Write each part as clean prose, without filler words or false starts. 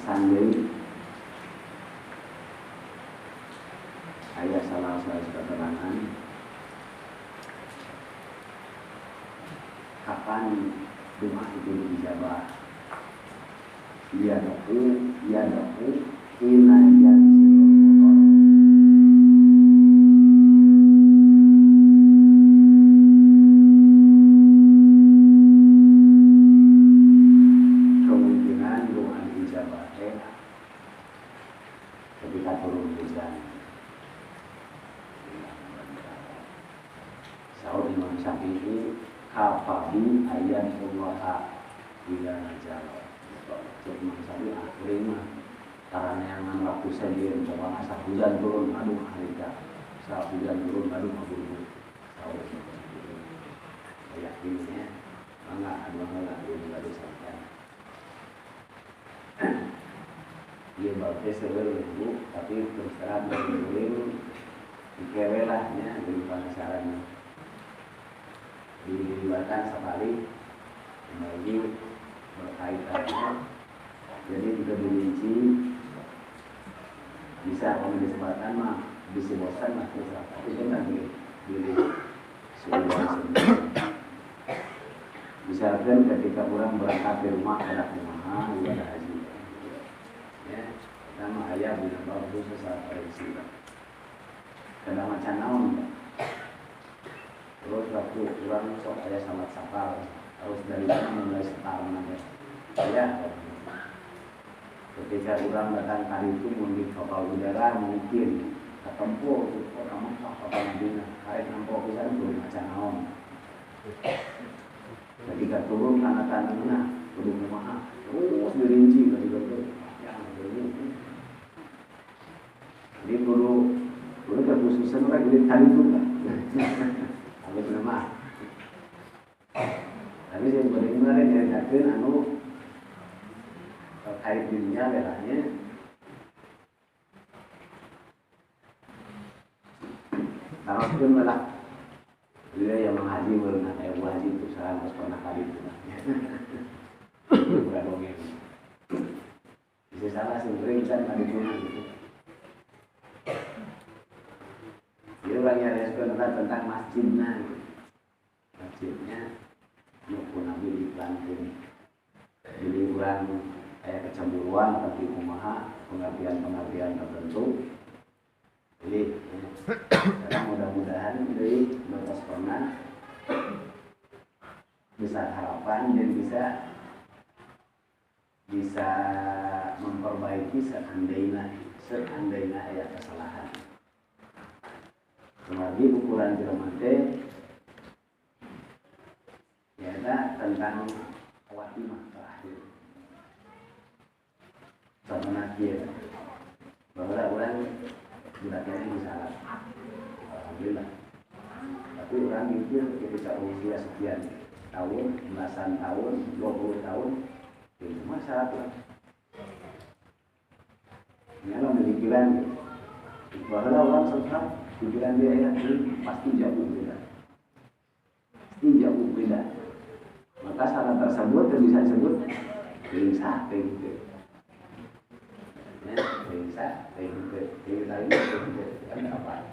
Sandai ayat salah satu keterangan kapan doa itu dijawab. Ya doa inayan ketika turun hujan. Saud Imam Syafi'i kafabi ayat Allah bila najala. Imam Syafi'i akhirnya karena yang waktu sendiri coba asal hujan turun, aduh harika. Saat hujan turun, aduh abu. Saud ayat ini ya, enggak ada sampai. Dia baca seluruh tapi terus terang dari dikewelahnya dari penasaran dilibatkan sekali lagi berkaitannya, jadi juga dirinci bisa kalau disebutkan mah bisa bosan mas tapi itu nanti diri sebuah misalkan ketika orang berangkat di rumah anak rumah ibadah haji ya, nama ayah bila baru sesaat prediksi karena macam naon terus waktu kurang sok ayah salat safar harus dari mana mulai sekarang nanti ya ketika kurang datang kali itu mudik kapal udara mungkin ketempuh kota Mekah kapal Madinah karet nampok pisan belum macam naon ketika turun tanah-tanahnya belum mahal terus dirinci ketika itu jadi guru kekhususan orang jadi tadi itu kan apa nama tapi yang benar-benar yang yakin anu terkait dirinya belanya kalau pun malah dia yang menghaji berenang wajib itu salah harus pernah kali itu bukan dongeng bisa salah sebenarnya kita tadi dulu gitu. Dia orangnya respon tentang masjidnya maupun nabi di Plantin jadi orang kayak kecemburuan tapi kumaha pengertian tertentu jadi ya, mudah-mudahan dari batas pernah bisa harapan dan bisa memperbaiki seandainya ada kesalahan. Kembali ukuran jermante yaitu tentang khawatimah terakhir. Sama dia bahwa orang bulatnya ini salah. Alhamdulillah. Tapi orang mikir ketika usia sekian tahun, belasan tahun, 20 tahun, itu masalah lah. Ini kalau pikiran, bahwa orang sekarang pikiran dia ini pasti jauh beda. Maka salah tersebut bisa disebut gelisah, gelisah, pendapat.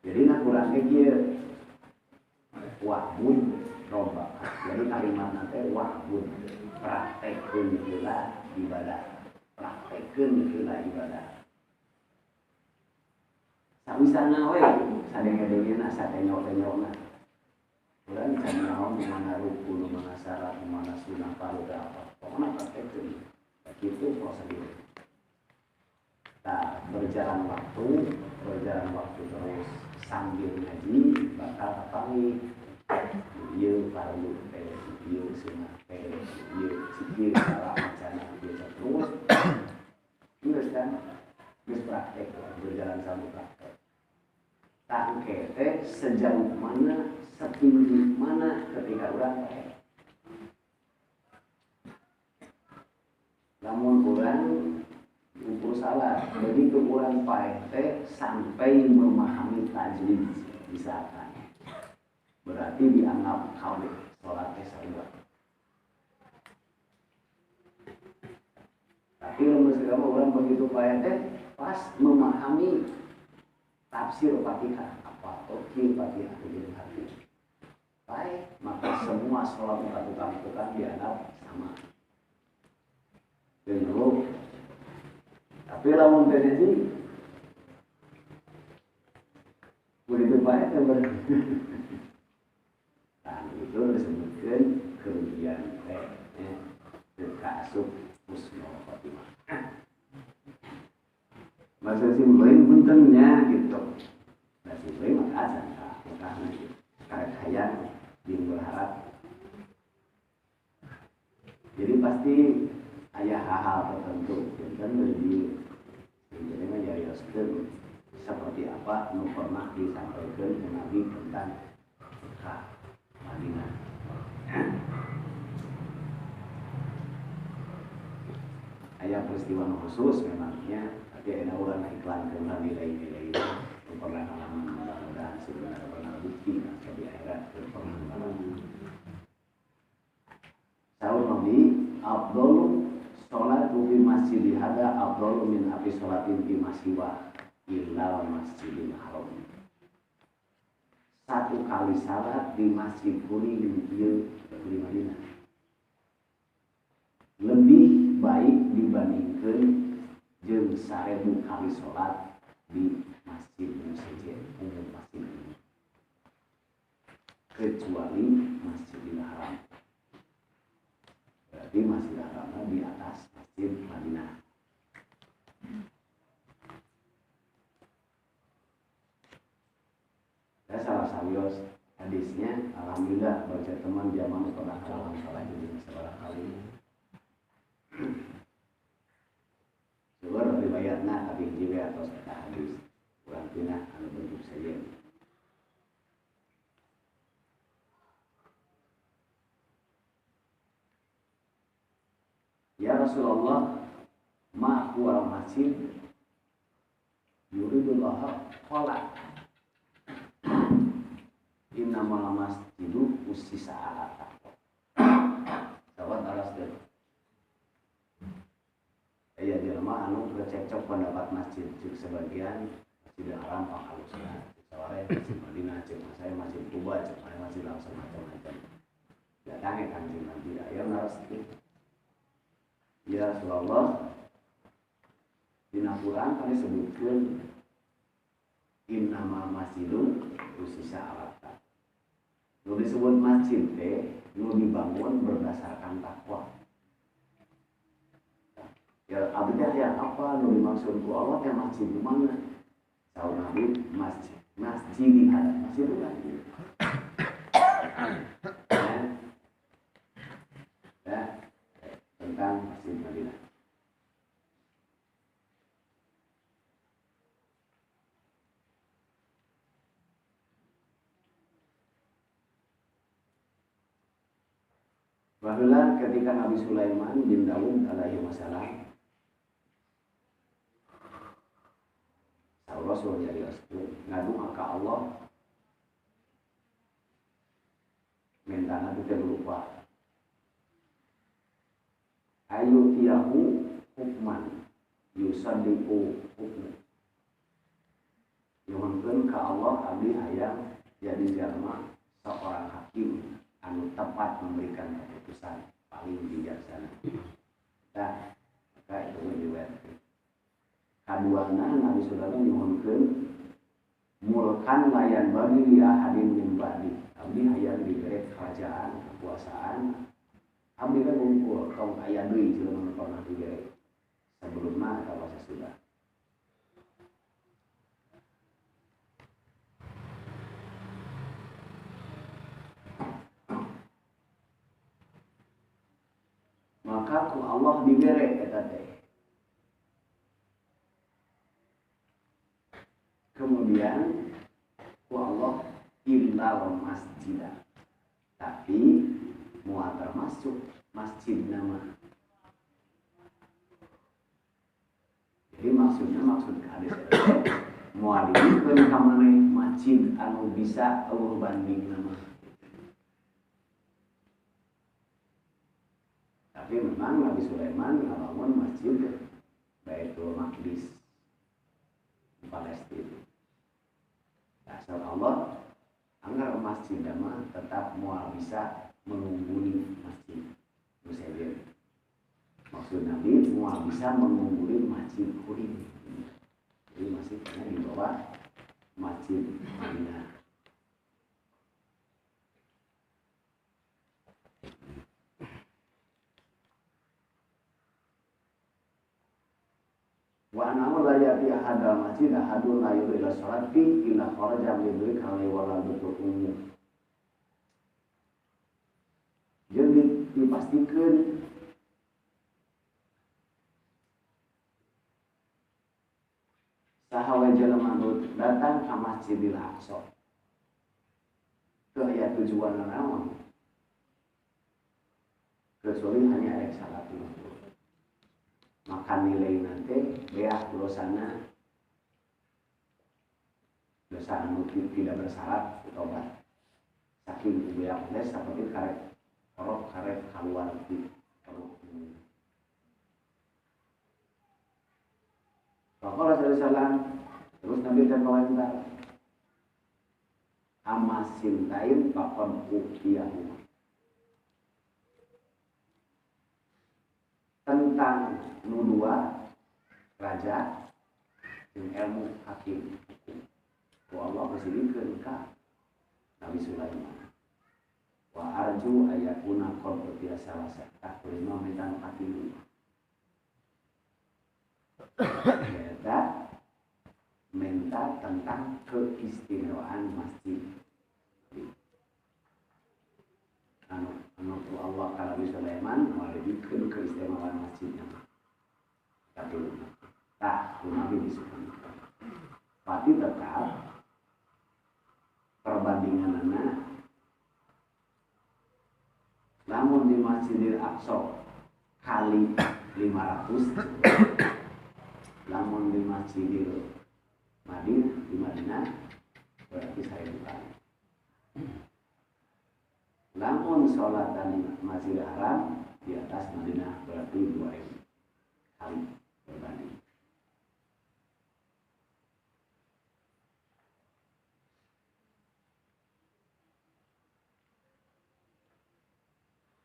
Jadi nak kurang dia wahbun roba. Jadi kalimat nanti wahbun praktekun gila ibadah. Praktekun gila ibadah. Samisana we sadenge-dengena satenyok-tenyokna. Urang can naon mana rukun, mana syarat, mana sunah paruda apa. Pokoknya praktekun. Begitu prosedur. Nah, berjalan waktu terus sambil ngaji bakal ketahui ieu parlu ieu sunah ieu zikir salah macana ieu terus kan geus praktek berjalan sambil praktek tangke teh sejauh mana setinggi mana ketika urang teh lamun urang ukur salah, begitu orang Pak sampai memahami tajwid misalkan, berarti dianggap kawin sholatnya sarua. Tapi kalau orang begitu Pak pas memahami tafsir Fatihah apa tokil Fatihah begitu hati, baik maka semua sholat tukang dianggap sama. Dan tapi lamun tadi begitu baik kan nah itu disebutkan kerugian kasub husnul khotimah. Maksud si lain puntennya gitu. Nah si lain maka sangka karena karek hayang din berharap. Jadi pasti ayah hal-hal tertentu dan lebih jadi menjadikan seperti apa yang pernah disampaikan ke Nabi tentang Madinah. Ayah peristiwa khusus memangnya, tapi ada orang iklan ke nilai-nilai itu yang pernah ngalaman mudah-mudahan sebenarnya pernah bukti di akhirat pernah ngalaman. Sahur Nabi Abdul sholat fi masjid hada afdalu min abi sholatin fi masjiwa illa masjidil haram. Satu kali salat di masjid kuning di Madinah lebih baik dibandingkan jeung 1000 kali sholat di masjid umum masjid ini kecuali Masjidil Haram. Berarti Masjidil Haram di atas Masjid Madinah. Saya salah sawios hadisnya, alhamdulillah baca teman zaman pernah halang salah ini seorang kali. Coba riwayatna tapi juga atau kata hadis kurang pinah anu bentuk saja. Ya Rasulullah, ma huwa masjid yuridullah qala innamal masjidu ussisa ala taqwa. Sahabat alas deh. Ya jelema anu rececok pendapat masjid cek sebagian Masjidil Haram panghalusna, saware Masjid Madinah cek saya Masjid Kuba cek Masjid langsung macam-macam. Datang kanjeng Nabi aya naras kitu. Ya Rasulullah, dina Quran kami sebutkan innamal masjidun ussisa ala taqwa. Nu disebut masjid teh nu dibangun berdasarkan takwa. Ya abdi ya apa nu dimaksud ku Allah teh masjid di mana? Saur Nabi masjid di mana? Masjid lagi. Ya, tentang Masjid Madinah. Bahwa ketika Nabi Sulaiman bin Daud alaihi wasallam Allah suruh jadi ngadu ke Allah minta itu lupa ayu tiyahu hukman yusaddiqu nyuhunkeun ka Allah abdi hayang jadi jalma seorang hakim anu tepat memberikan keputusan paling bijaksana. Nah, maka itu menjadi kaduana Nabi Sallallahu nyuhunkeun mulkan layan bagi dia hadim min ba'di abdi hayang diberi kerajaan kekuasaan abdi kan ngumpul tong aya deui jelema pernah diberi sebelumna kalau sudah. Maka ku Allah diberi eta teh. Kemudian ku Allah illal masjidah. Tapi mual termasuk masjid nama. Jadi maksudnya maksud hadis mual dikeun ka maneh masjid anu bisa eueuh banding nama. Tapi memang Nabi Sulaiman ngabangun masjid Baitul Maqdis di Palestina. Asal Allah anggar masjid nama tetap mual bisa mengungguli masjid Muslim. Maksud Nabi mual bisa mengungguli masjid Kuring. Jadi masjidnya di bawah masjid Madinah. Wa anahu la yati ahadal masjid ahadun la yuridu ila sholat fi illa kharaja min dzikri kali wala betul umum. Jadi dipastikan sahawa jelema nu datang ka Masjidil Aqsa. Teu aya tujuan naon. Kecuali hanya ada salat itu. Maka nilai nanti beah dosana dosa anu tidak bersarat tobat saking beah teh seperti karet orok karet keluar di perut. Rasulullah SAW terus Nabi komentar amma sintain pakon ukiyahu tentang nudua raja dan ilmu hakim. Allah bersilikeun ka Nabi Sulaiman. Wa arju ayakuna qad biasa wasa takulima mintan hakim. Kita minta tentang keistimewaan masjid. Anu Allah kalau Nabi Sulaiman mewajibkan keistimewaan masjidnya. Tapi tak Nabi disebut. Tapi tetap perbandingannya namun di Masjidil Aqsa kali 500 namun di Masjidil Madinah berarti 1000 kali. Namun sholat dan Masjidil Haram di atas Madinah berarti 2000 kali berbanding.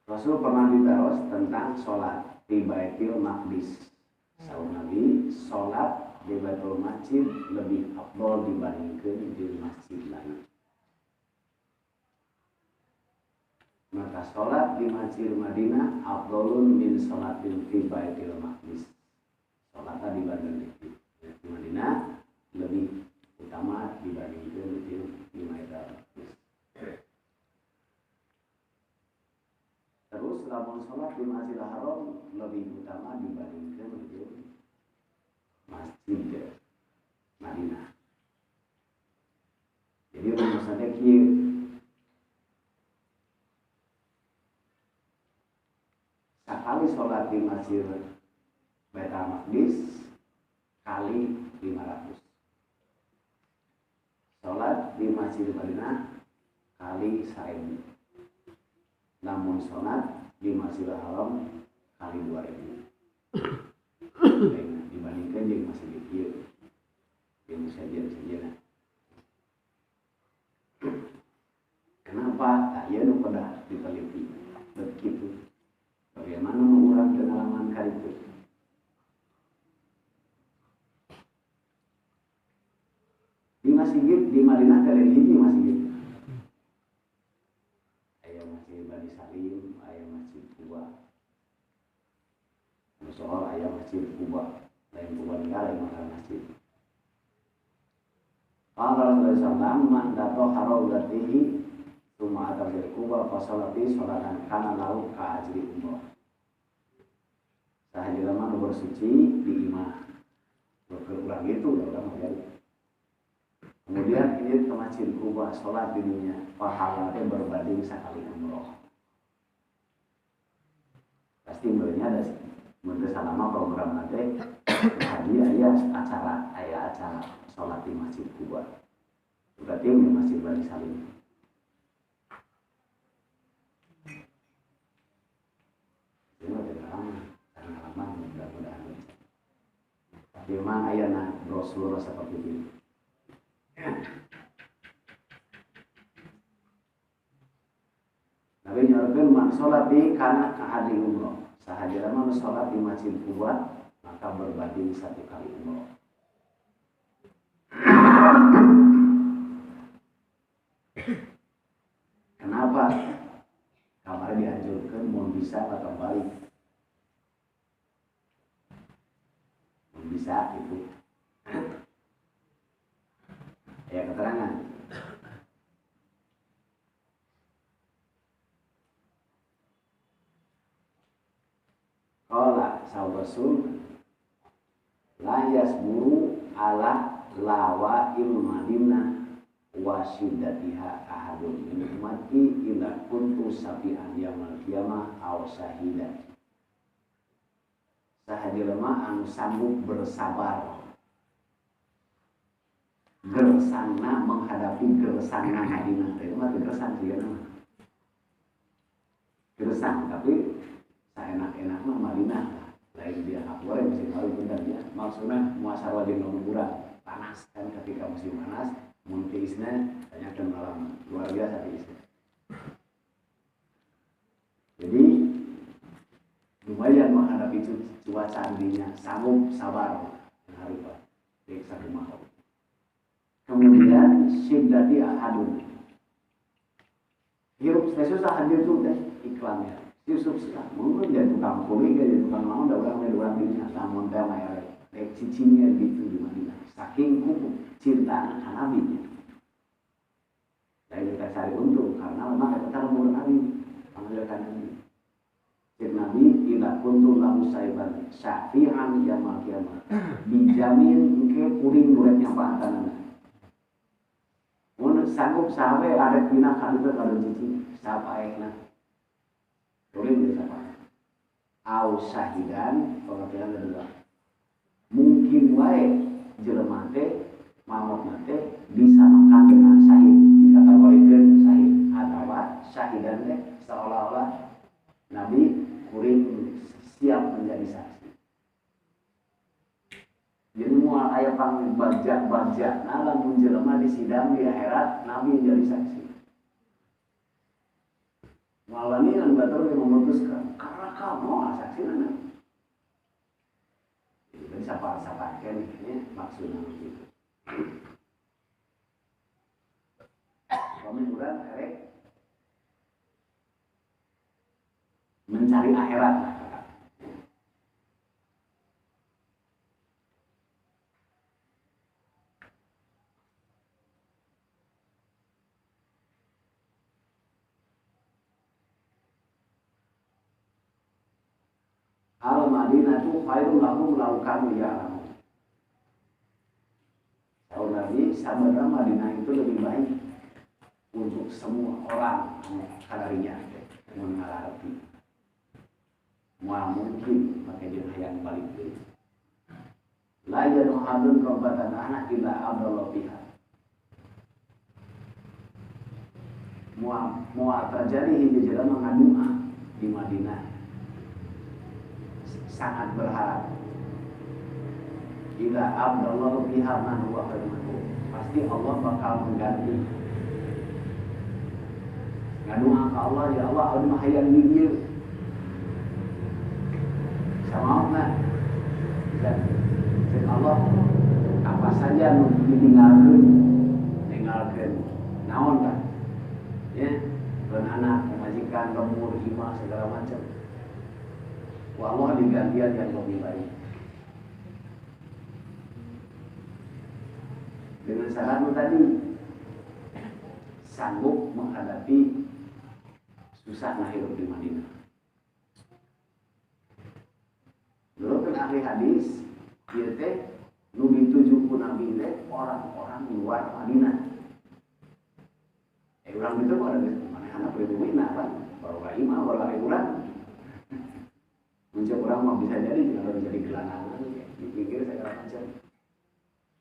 Rasul pernah ditaros tentang sholat di Baitul Maqdis. Sahur Nabi, sholat di Baitul Masjid lebih afdol dibandingkan di masjid lain. Maka sholat di Masjid Madinah afdolun min sholatin fi Baitul Maqdis. Sholat di Madinah lebih utama dibandingkan di Baitul Maqdis. Terus lamun sholat di Masjidil Haram lebih utama dibandingkan di Masjid Madinah. Jadi maksudnya kieu sekali sholat di Masjid Baitul Maqdis kali 500. Sholat di Masjid Madinah kali 1000. Namun sholat di Masjidil Haram kali 2000. Dibandingkan dibandingkan jeung masjid ieu yang sajian-sajian. Kenapa? Tak ya nu pada diteliti begitu. Bagaimana mengurangi pengalaman kali itu? Di masjid di Madinah kalian hiji masjid. Ayah masjid Bani Salim, ayah masjid Kuba. Soal ayah masjid Kuba, lain Kuba negara yang makan masjid. Allah Rasulullah man dato harogatihi summa atabir Kuba fasolati sholatan kana lau ka ajri umroh. Sahajila mana bersuci di imah berkurang itu udah menjadi. Kemudian ini ke masjid Kuba sholat di dunia pahalanya berbanding sekali umroh. Pasti mulainya ada sih. Menurut selama program nanti haji ayah acara sholat di masjid Kuba. Berarti di masjid Bani Salim. Ini udah lama, mudah-mudahan. Tapi memang ayah brosur seperti ini. Nabi nyuruhkan man sholat di kana kahadi umroh. Sahajala man sholat di masjid Kuba maka berbanding 1 kali umroh. Kenapa? Kamar dianjurkan mau bisa atau balik. Mau bisa itu. Ya keterangan. Qala sawasul la yasburu ala lawa'il madinah wa syiddatiha ahadun min ummati illa kuntu safi'an yaumil qiyamah aw syahidan. Sahajelema anu sanggup bersabar gersana menghadapi gersana Madinah. Itu mah gersan sih kan. Gersan tapi enak-enak mah Madinah lain dia apa yang mesti tahu benarnya maksudnya muasara jeung nuburan panas kan ketika musim panas mun teu isna tanyakeun malam luar biasa isna. Jadi lumayan menghadapi cuaca andinya sanggup sabar hareupa deuk sakumaha. Kemudian syiddati ahadun hirup susah hadir tuh teh iklannya Yusuf sudah mungkin dia tukang kopi, dia tukang mau, udah orang dunia, namun dia mayar cicinya gitu di Madinah. Saking cinta Nabi. Saya juga cari untung karena memang kita umur Nabi, mengajarkan Nabi. Cik Nabi, ila kuntu lahu saiban syafi'an yaumil qiyamah. Dijamin ke kuring duretnya pantanana. Mun sanggup sawe ada pina kali kalau cici, sapa ayeuna. Turin bisa apa? Au syahidan, pengertian kedua. Mungkin wae jelema teh maut teh disamakan dengan syahid, dikategorikan syahid atau syahidan teh seolah-olah Nabi kuring siap menjadi saksi. Jadi mual aya pang bajak-bajak nah lamun jelema disidang di akhirat Nabi menjadi saksi. Malah ini yang batur yang memutuskan karena kamu saksi mana? Jadi siapa kan ini maksudnya begitu. Kami kurang kerek mencari akhirat lah. Al-Madinah itu khairun lahum law kanu ya'lamun. Tahun Nabi sabda Madinah itu lebih baik untuk semua orang kadarinya mengerti. Mual mungkin pakai dia yang balik dulu. La yanuhadun robbatan anak illa abdallah biha. Mual terjadi hijrah mengadua di Madinah. Sangat berharap Ila abdallahu biha man huwa khairun. Pasti Allah bakal mengganti. Ngadoa ke Allah, ya Allah, aun mah hayang dieu. Samaona. Dan Allah apa saja nu ditinggalkeun naon kan? Ya, dan anak, majikan, lemur, hima, segala macam. Allah digantian yang lebih baik. Dengan syarat tadi sanggup menghadapi susahnya hidup di Madinah. Dulu kan ahli hadis, dia teh nu dituju ku Nabi teh orang-orang luar Madinah. Orang itu ada mana anak pribumi kan, baru imam, baru orang. Muncul orang mau bisa jadi kalau jadi gelandangan, dipikir segala macam.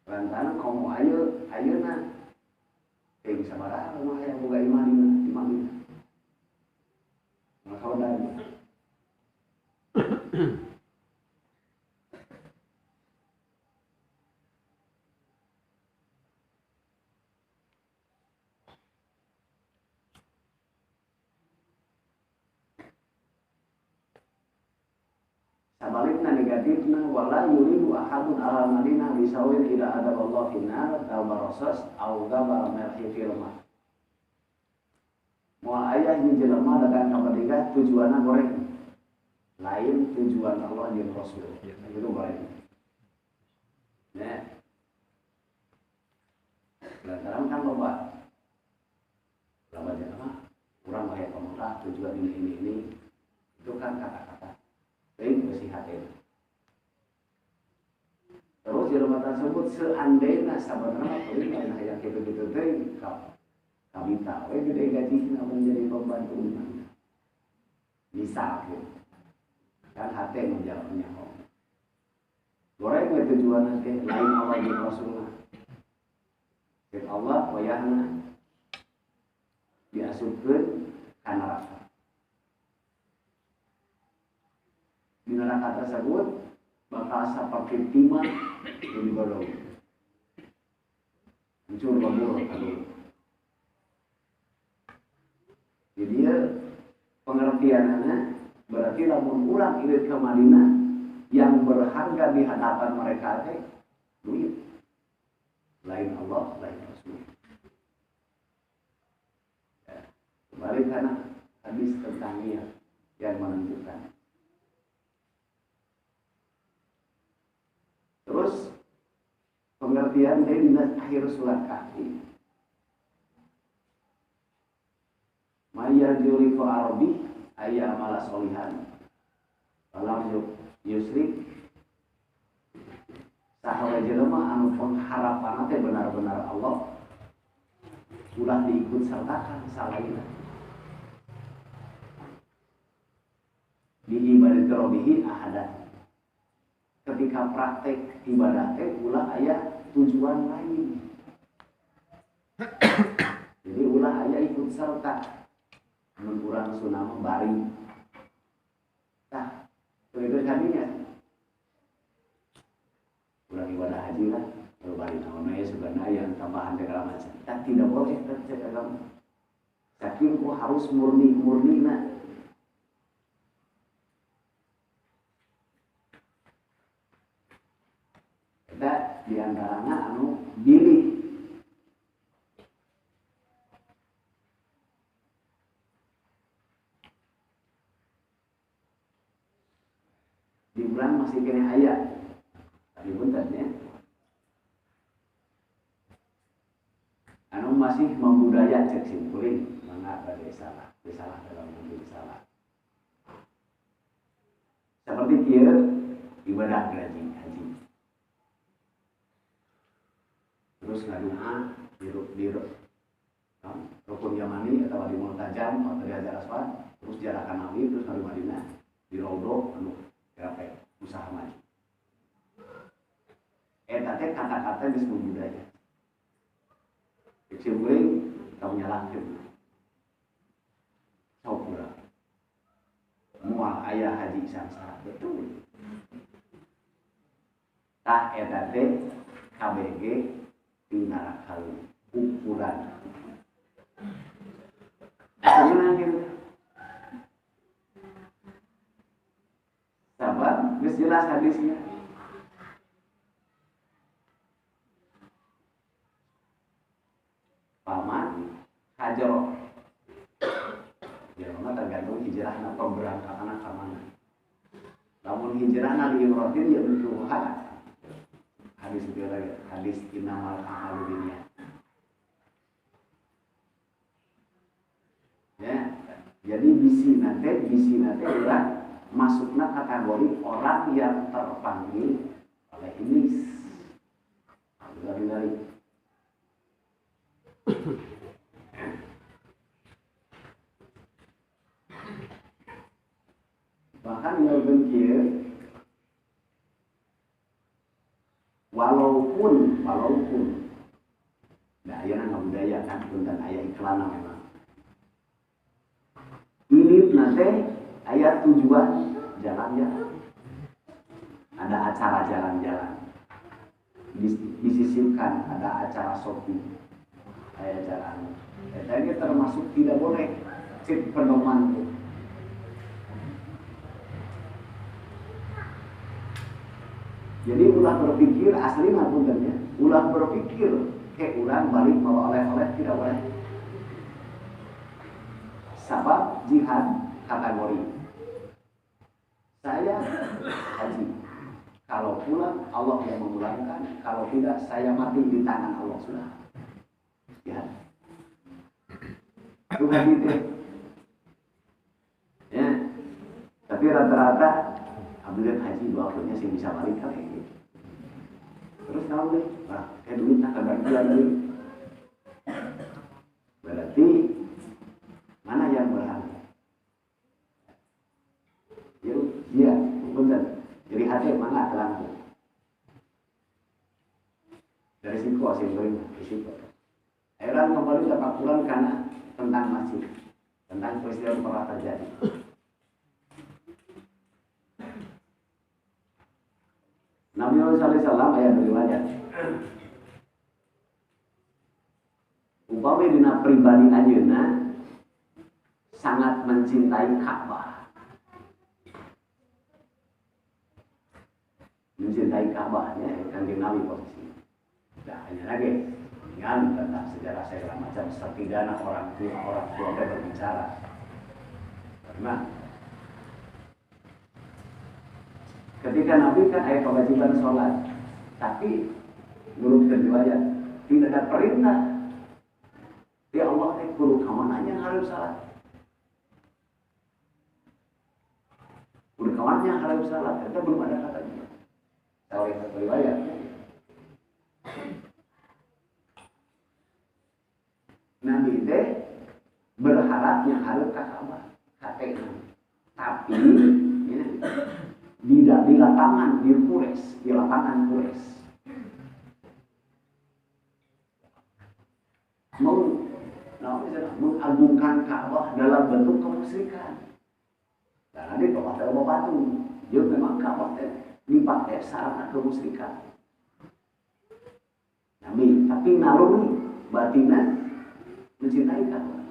Lantaran kamu ayo na, bisa marah, rumah yang buka imam di Madinah. Maka udah. Sebaliknya negatifnya wala yuridu ahadun ala Madinah bisawin ila adab Allah finnar atau barosas au gabar melhi firma. Moal ayah di jelema dengan kabadiga tujuanna goreng. Lain tujuan Allah jeung Rasul. Itu goreng. Nah. Lantaran kan loba. Lama jelema kurang bae pemerintah tujuan ini. Itu kan kata-kata baik bersih hati. Terus di rumah tersebut seandainya sabarna paling hayang gitu-gitu teh kami tahu gede gaji menjadi pembantu misal kan hati menjawabnya goreng tujuan nanti lain Allah dan Rasulullah. Dan Allah wayahna diasupkeun ka neraka. Di neraka tersebut bakal seperti timah yang digorong. Muncul babur aduh. Jadi dia pengertiannya berarti lamun ulang irit ke Madinah yang berharga di hadapan mereka teh duit. Lain Allah, lain Rasul. Ya, kembali karena hadis tentang niat yang menentukan. Terus pengertian dari akhir surat Kahfi. Maya juri fa arabi ayya amala solihan. Falam yusrik sahawa jelema anu pengharapan teh benar-benar Allah ulah diikut sertakan salaina. Di ibadat robihi ahadan. Ketika praktek ibadah teh ulah aya tujuan lain. Jadi ulah aya ikut serta menurang sunama bari. Nah, begitu kadinya. Ulah ibadah haji lah, kalau bari naon aya sugana yang tambahan segala macam. Tak tidak boleh tercegah agama. Saking ku harus murni-murnina. Kita diantaranya anu bilih. Di bulan masih kena ayat. Tadi pun tadinya. Anu masih membudaya cek simpulin. Mengapa dia salah? Dia salah dalam menjadi salah. Seperti kia ibadah haji. Terus ngadoa di rukun Yamani atau di Multajam atau di Hajar Aswad, terus diarahkan Nabi, terus ngadu Madinah di Raudhah anu gape usaha maju. Teh kata-kata disebut budaya. Kecil gue kau nyalakan. Sopura. Mual ayah haji samsara betul. tah eta teh KBG tina kali ukuran. Ukuran gitu. Sabar, geus jelas hadisnya. Paman hajro. Jelema tergantung hijrahna pemberangkatanna ka mana. Lamun hijrahna di Ibrahim ya beruha. Hadis itu lagi, hadis innamal a'malu binniyat. Ya, jadi bisi nate adalah masukna kategori orang yang terpanggil oleh iblis. Dari bahkan yang benkir walaupun nah ayana ngabudaya kan punten aya iklan memang ini nanti ayat tujuan jalan-jalan ada acara jalan-jalan disisipkan ada acara shopping ayat jalan ini termasuk tidak boleh cip pedoman itu. Jadi ulah berpikir asli ngapuntennya, ulah berpikir ulang balik bawa oleh-oleh tidak boleh. Sabab jihad kategori. Saya haji. Kalau pulang Allah yang memulangkan, kalau tidak saya mati di tangan Allah sudah. Jihad. Itu haji deh. Ya. Tapi rata-rata ambil haji dua akhirnya sih bisa balik kali gitu. Terus kalau deh, duitnya kagak lagi. Berarti mana yang berhak? Iya, benar. Jadi hati mana terangku. Dari situ asyik beriman, risiko. Akhirnya kembali dapat pulang karena tentang masjid, tentang peristiwa yang pernah terjadi. Nabi Muhammad SAW ayat riwayat. Upami dina pribadi ayeuna sangat mencintai Ka'bah. Mencintai Ka'bahnya Kanjeng Nabi posisi. Nah, hanya lagi dengan tentang sejarah segala macam setidaknya orang tua berbicara. Karena ketika Nabi kan ayat kewajiban sholat, tapi menurut riwayat tidak ada perintah. Ya Allah, kudu kemana yang harus sholat? Kudu kemana yang harus sholat? Kita belum ada katanya. Kalau yang riwayat, Nabi teh berharap yang harus ke Ka'bah, tapi ya, di lapangan di lapangan Quraisy mengagungkan Ka'bah dalam bentuk kemusyrikan. Dan nanti Bapak teh batu, dia memang Ka'bah teh dipakai sarana kemusyrikan. Nabi, tapi naluri batinnya mencintai Ka'bah.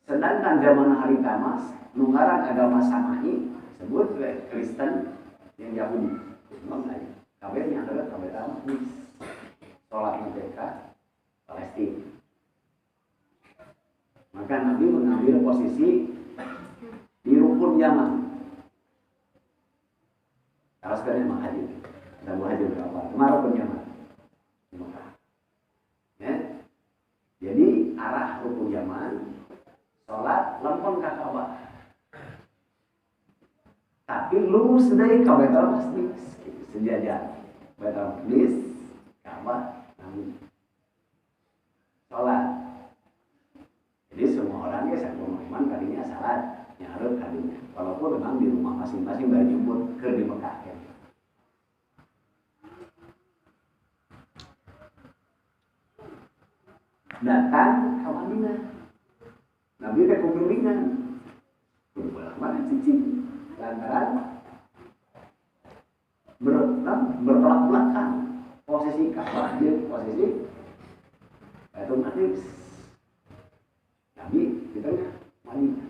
Sedangkan zaman hari tamas, nungaran agama Sama'i sebut Kristen yang Yahudi. Makanya kabehnya adalah kabeh tamas sholat mereka Palestina. Maka Nabi mengambil posisi di rukun Yaman. Kalau sekarang memang haji, ada haji berapa? Kemarin rukun Yaman. Ya. Jadi arah rukun Yaman, sholat lempeng ke Ka'bah. Tapi lurus dari Baitul Maqdis, sejajar. Baitul Maqdis, Ka'bah, Nabi sholat. Jadi semua orang ya satu iman kalinya salat, yang harus kalinya. Walaupun memang di rumah masing-masing baru jemput ke di Mekah. Ya. Datang ke Madinah. Nabi teh kumpulin mana cicing lantaran bertolak belakang. Posisi Ka'bah dia posisi Baitul Maqdis. Nabi di tengah Madinah.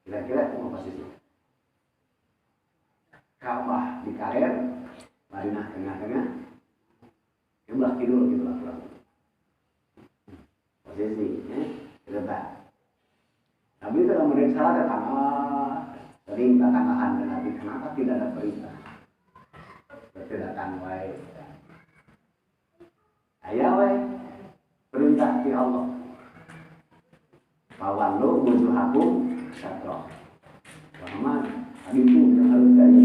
Kira-kira itu posisi. Ka'bah di kaler, Madinah tengah-tengah, sebelah kidul gitu lah kurang. Posisi, letak. Nabi dalam meriksa datang, sering datang dan Nabi kenapa tidak ada perintah? Berarti datang wae. Ayah wae perintah di Allah. Fawallu wujuhakum syatra. Muhammad, itu yang harus dari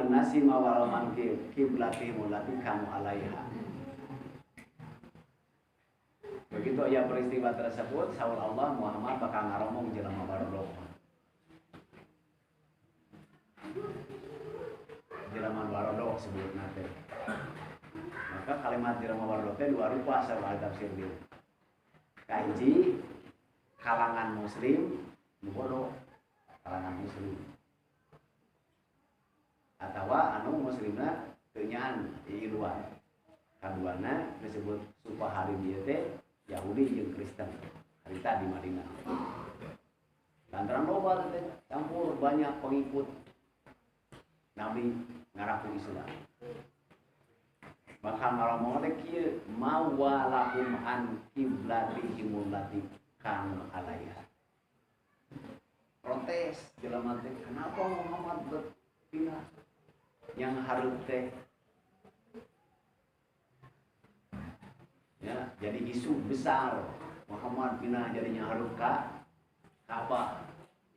nasi mawal mangkir kiblatihim lati kamu alaiha. Begitu ya peristiwa tersebut, saul Allah Muhammad bakal ngaromong jelema barodok. Jelema barodok sebut nate. Maka kalimat jelema barodok teh dua rupa saur tafsir dia. Kahiji kalangan muslim, bodoh kalangan muslim. Atau anu muslimna kenyaan di luar. Kaduana disebut supah hari dia teh Yahudi jeung Kristen. Harita di Madinah. Lantaran loba teh campur banyak pengikut Nabi ngaraku Islam. Maka ngomong teh kieu mawalakum an qiblatihim allati kanu alaiha. Protes jelema teh kenapa Muhammad berpindah yang harus teh ya jadi isu besar Muhammad pindah jadinya harus Ka'bah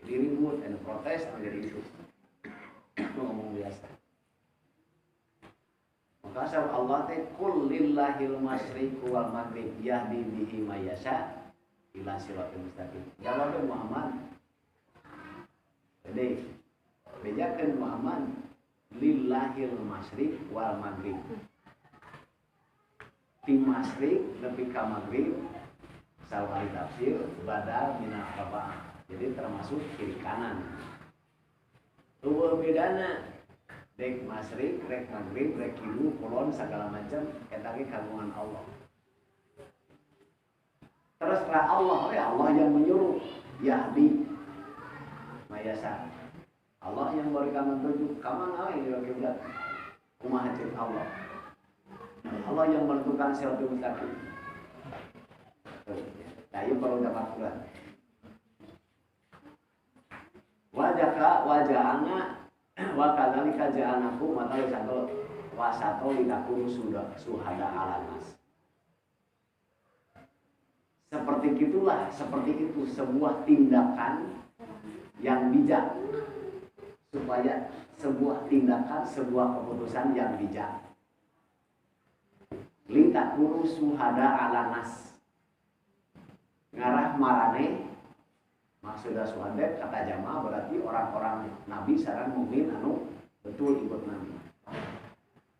jadi ribut dan protes menjadi isu itu ngomong biasa. Maka sahur Allah teh kul lillahil masyriqu wal maghrib yahdi bihi may yasha ila siratal mustaqim. Jawabnya Muhammad jadi bejakeun Muhammad lillahil masyriq wal maghrib. Ti masyriq nepi ka maghrib sawali tafsir badal minal arba'ah. Jadi termasuk kiri kanan. Eueuh bedana dek masyriq, rek maghrib, rek kilu, kulon segala macam eta ge kagungan Allah. Terus Allah ya Allah yang menyuruh yahdi mayasa. Allah yang berikan petunjuk kemana ini kiblat kumaha cek Allah. Allah yang menentukan siratal mustaqim. Nah, ini perlu dapat Quran. Wajahana wa kadzalika ja'alnakum matal wasato litakunu suhada 'alan nas. Seperti itu sebuah tindakan yang bijak. Supaya sebuah tindakan, sebuah keputusan yang bijak. Litakunu suhada 'alan nas. Ngarah marane maksudnya suhada kata jamaah berarti orang-orang nabi sareng mukmin anu betul ikut nabi.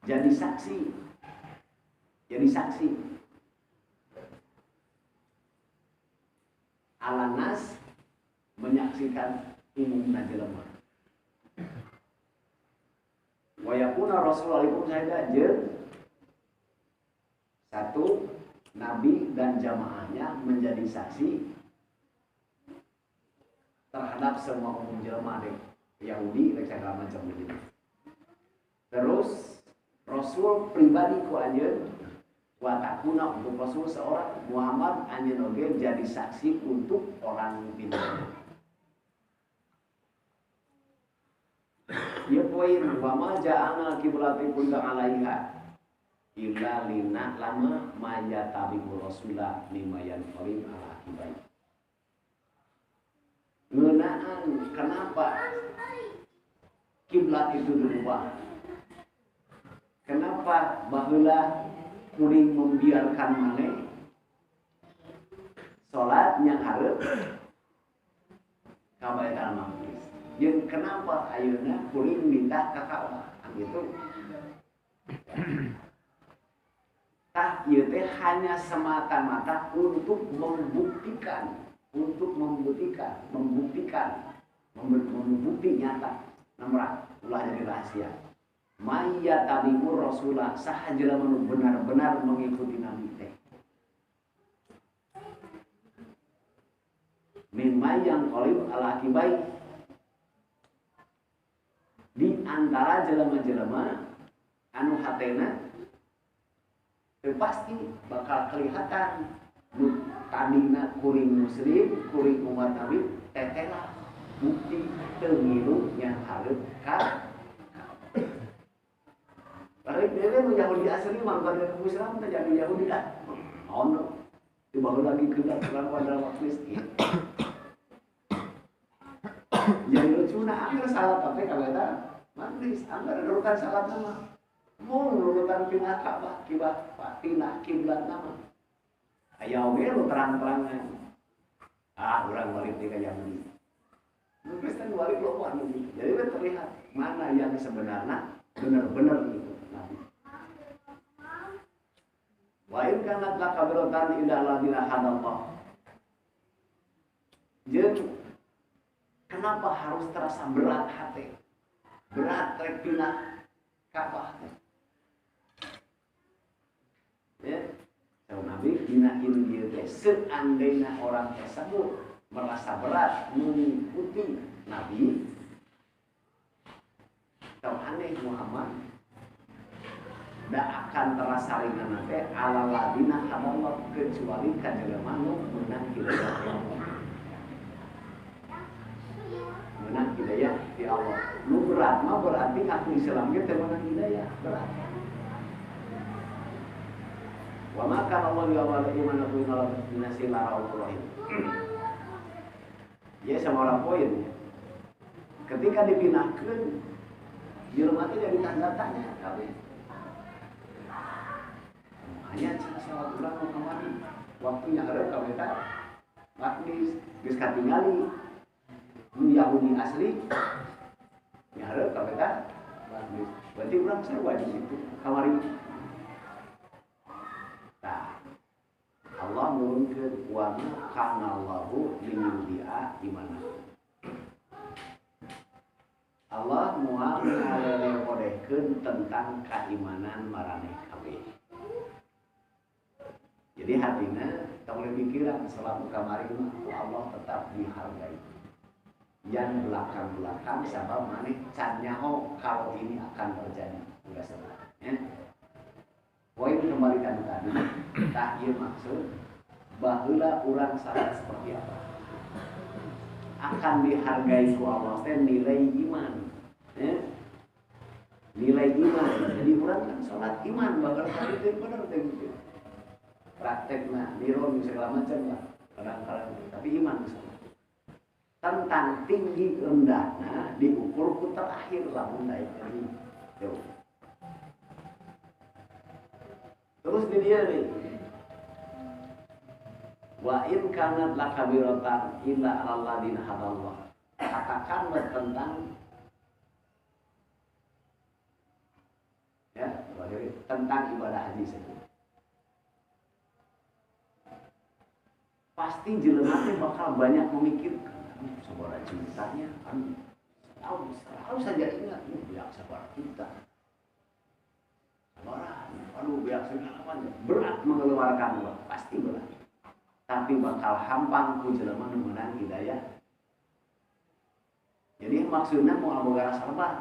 Jadi saksi. Alan nas menyaksikan umumna jelema. Wa yakuna rasul alaikum syahida jeung satu nabi dan jamaahnya menjadi saksi terhadap semua umum jelema deh Yahudi dan segala macam begitu. Terus rasul pribadi ku anjeun wa takuna untuk rasul seorang Muhammad anjeun oge jadi saksi untuk orang pintar. Ya poin wama ja'ana kiblati kunta 'alaiha illa lina lama maya tabi'ur rasulah limayan qarim ala akibai. Ngeunaan kenapa kiblat itu dirubah? Kenapa baheula kuring membiarkan maneh salatnya hareup ka Baitul Maqdis. Jeung kenapa ayeuna kuring minta ka Ka'bah gitu. Tah ieu teh hanya semata-mata untuk membuktikan, membukti nyata namrah ulah jadi rahasia. Mayya tabi'ur rasulah saha jelema nu benar-benar mengikuti nabi teh. Min mayang qalib ala akibai di antara jelema-jelema anu hatena pasti bakal kelihatan tadina kuring muslim, kuring umat nabi tetela bukti teu ngilu yang hareup ka Baik dia nu Yahudi asli mah kada Islam teh jadi Yahudi dah. Ono dibawa lagi ke dalam pada waktu itu. Jadi lucuna anggar salat tapi kagak manis, anggar nurutan salat nama. Mau nurutan pindah Ka'bah, pindah kiblat nama. Aya oge lu terang-terangan. Urang balik di Yahudi. Nu Kristen balik loba anu. Jadi terlihat mana yang sebenarnya benar-benar itu. Wa in kanat lakabiratan ila ladina hadallah. Jadi kenapa harus terasa berat hati? Berat rek pindah Ka'bah. Ya, kalau Nabi pinahin dia teh seandainya orang tersebut merasa berat mengikuti Nabi, kalau aneh Muhammad tidak akan terasa ringan nanti ala ladina hadallah kecuali kajelema nu menang hidayah di Allah. Menang hidayah di Allah. Lu berat mah berarti aku Islam ge teu menang hidayah, berat. Wa ma kana Allah yawala iman aku inal binasi lara'ul rahim. Ya sama orang poin. Ketika dipindahkeun jelema teh jadi tanda tanya kabeh. Hanya salat urang kamari waktunya hareup ka Baitul Maqdis geus katingali mun Yahudi asli nya hareup ka Baitul Maqdis berarti urang sarua di situ kamari. Nah Allah nurunkeun wa kana Allahu liyudi'a imanakum. Allah moal ngarekodehkeun tentang keimanan maraneh kabeh. Jadi hatinya tak boleh pikiran selama kamari Allah tetap dihargai. Yang belakang-belakang sabab maneh can nyaho kalau ini akan terjadi. Udah sebenarnya. Poin kembalikan tadi. Tak ieu maksud baheula urang salat seperti apa. Akan dihargai ku Allah teh nilai iman. Nilai iman. Jadi urang kan salat iman bakal tadi teh bener teh gitu. Prakteknya niron segala macam lah kadang-kadang tapi iman misalnya tentang tinggi rendahnya diukur ku terakhir lamun naik lagi jauh. Terus di dia nih wa in kanat lakabiratan illa alladina hadallah, katakanlah tentang ya tentang ibadah haji saja. Pasti jelema teh bakal banyak memikirkan sabaraha cintanya selalu saja ingat biak sabaraha cinta sabaraha biak segala berat mengeluarkan uang pasti berat tapi bakal hampang ku jelema nu meunang hidayah. Jadi maksudnya mau aboga rasa lebar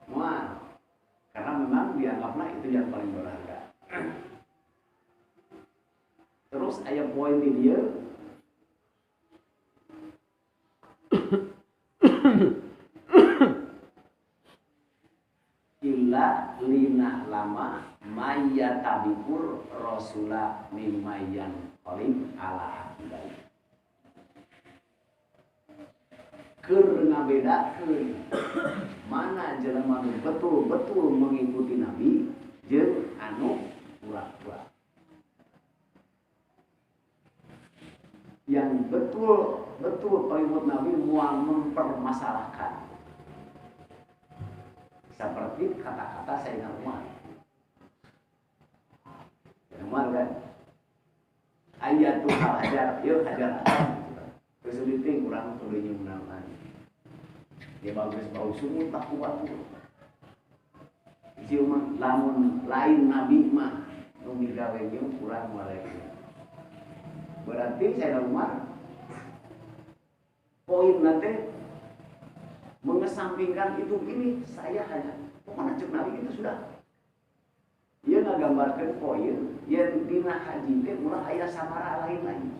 moal karena memang dianggaplah itu yang paling berharga. Terus ayat poin di dia illa lina lama mayyatabikur rasula mimmayan qalim ala akibai. Keur ngabedakeun mana jelema nu betul-betul mengikuti Nabi jeung anu pura-pura. Yang betul pengikut Nabi mual mempermasalahkan seperti kata-kata Sayyidina Umar. Umar kan ayatul hajar, yuk hajar kesulitan kurang tulinya menang. Dia bagus bau sumut tak kuat tu. Cuma lamun lain Nabi mah nu migawe jeung kurang malaikat. Berarti Sayyidina Umar poin nanti mengesampingkan itu ini saya hanya pokoknya cek Nabi itu sudah. Ia ngagambarkan poin yang dina haji teh ulah aya sabaraha lain.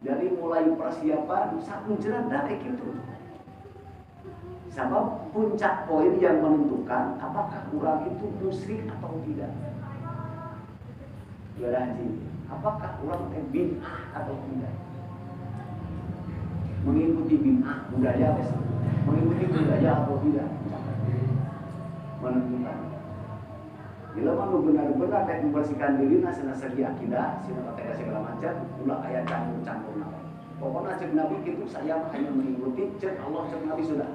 Dari mulai persiapan sakunceuna daek itu. Sebab puncak poin yang menentukan apakah orang itu musyrik atau tidak. Ibadah haji, apakah orang bid'ah atau tidak? Mengikuti bid'ah budaya, mengikuti budaya atau tidak? Menentukan. Bila mana benar-benar kayak membersihkan diri, nasina segi akidah, sina kata segala macam, ulah ayat campur-campur nama. Pokoknya cek Nabi itu saya hanya mengikuti cek Allah cek Nabi sudah.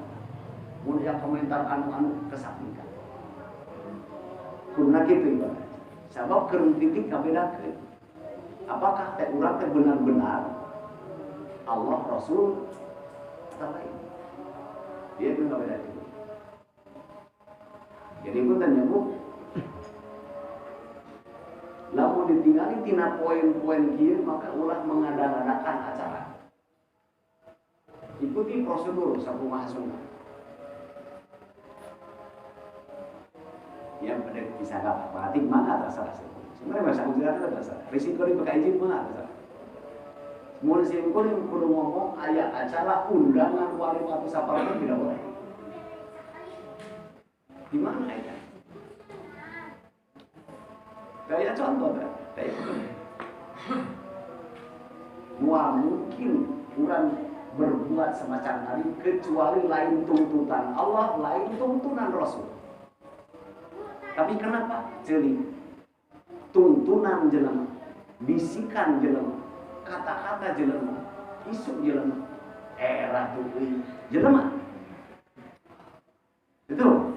Mun yang komentar anu-anu kesampingkan. Kuna kitu ibarat. Sabab keur titik kabedakeun. Apakah teh urang teh benar-benar Allah Rasul atau lain? Dia itu kabedakeun. Jadi pun nyambung lamun ditinggali tina poin-poin kieu maka ulah mengada-adakan acara. Ikuti prosedur sakumaha sunnah. Yang pada bisa dapat berarti mana terserah sebenarnya bahasa ujian itu terserah risiko di pakai izin mana terserah mulai simpul yang perlu ngomong ayat acara undangan wali atau siapa pun tidak boleh di mana ayat kayak contoh kan kayak mual mungkin kurang berbuat semacam tadi kecuali lain tuntutan Allah lain tuntunan Rasul. Tapi kenapa? Jadi tuntunan jelema, bisikan jelema, kata-kata jelema, isu jelema, era tuh jelema. Betul.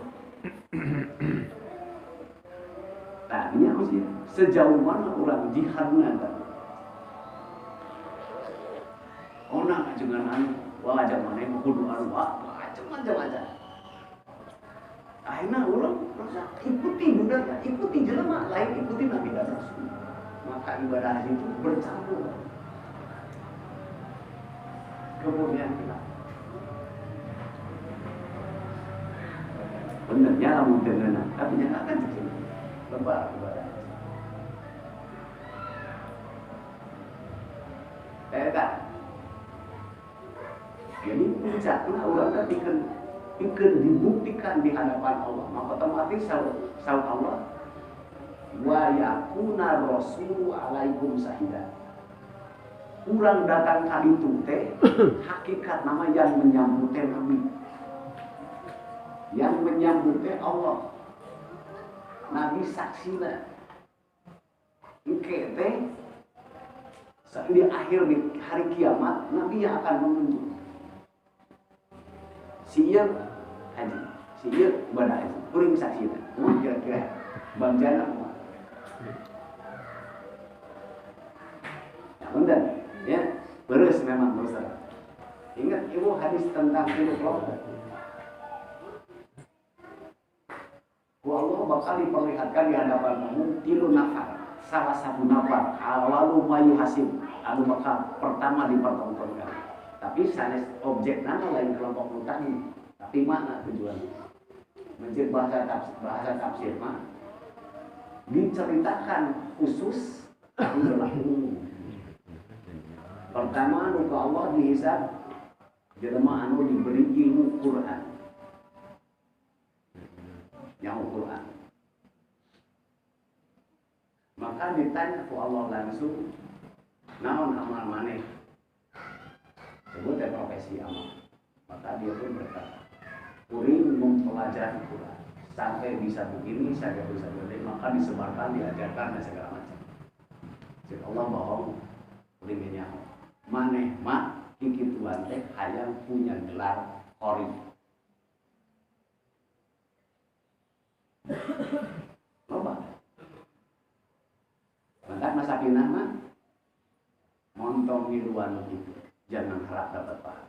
Tadinya aku sih sejauh mana orang jihadnya tadi. Orang jangan anu, wah jangan anu kudu anu, wah macam-macam. Akhirnya orang merasa ikuti budaya, ikuti jelema, lain ikuti Nabi dan Rasul. Maka ibadah haji itu bercampur. Kemudian kita benernya kamu dengar, tapi nyatakan kecil, lebar ibadah. Tak. Jadi puncaknya orang kan ikut dibuktikan di hadapan Allah, maka otomatis saud Allah wa yakuna rasulu alaikum sahida. Kurang datang kali itu teh hakikat nama yang menyambut Nabi, yang menyambut Allah, Nabi saksina. Ike teh di akhir di hari kiamat Nabi yang akan menunjuk. Siap haji, siap ibadah haji, kuring saksi dah. Kira-kira bangjana semua. Nah, benar, ya, beres memang besar. Ingat ibu hadis tentang tilu kelompok. Allah bakal diperlihatkan di hadapan kamu tilu nafar, salah satu nafar, lalu mayu hasim, anu bakal pertama dipertontonkan. Tapi sanes objek nama lain kelompok tadi. Tapi mana tujuan? Mencari bahasa tafsir mah diceritakan khusus adalah umum. Pertama anu ka Allah dihisab jelema anu diberi ilmu Quran. Yang Quran. Maka ditanya ku Allah langsung, naon amal maneh? Sebutnya profesi amal. Maka dia pun berkata, kuring mempelajari Quran sampai bisa begini, sampai bisa begini, maka disebarkan, diajarkan dan segala macam. Jadi Allah bohong, uringnya maneh mak kiki tuan teh hayang punya gelar kori. Loba. Maka masa pindah mah montong miluan itu, jangan harap dapat pahala.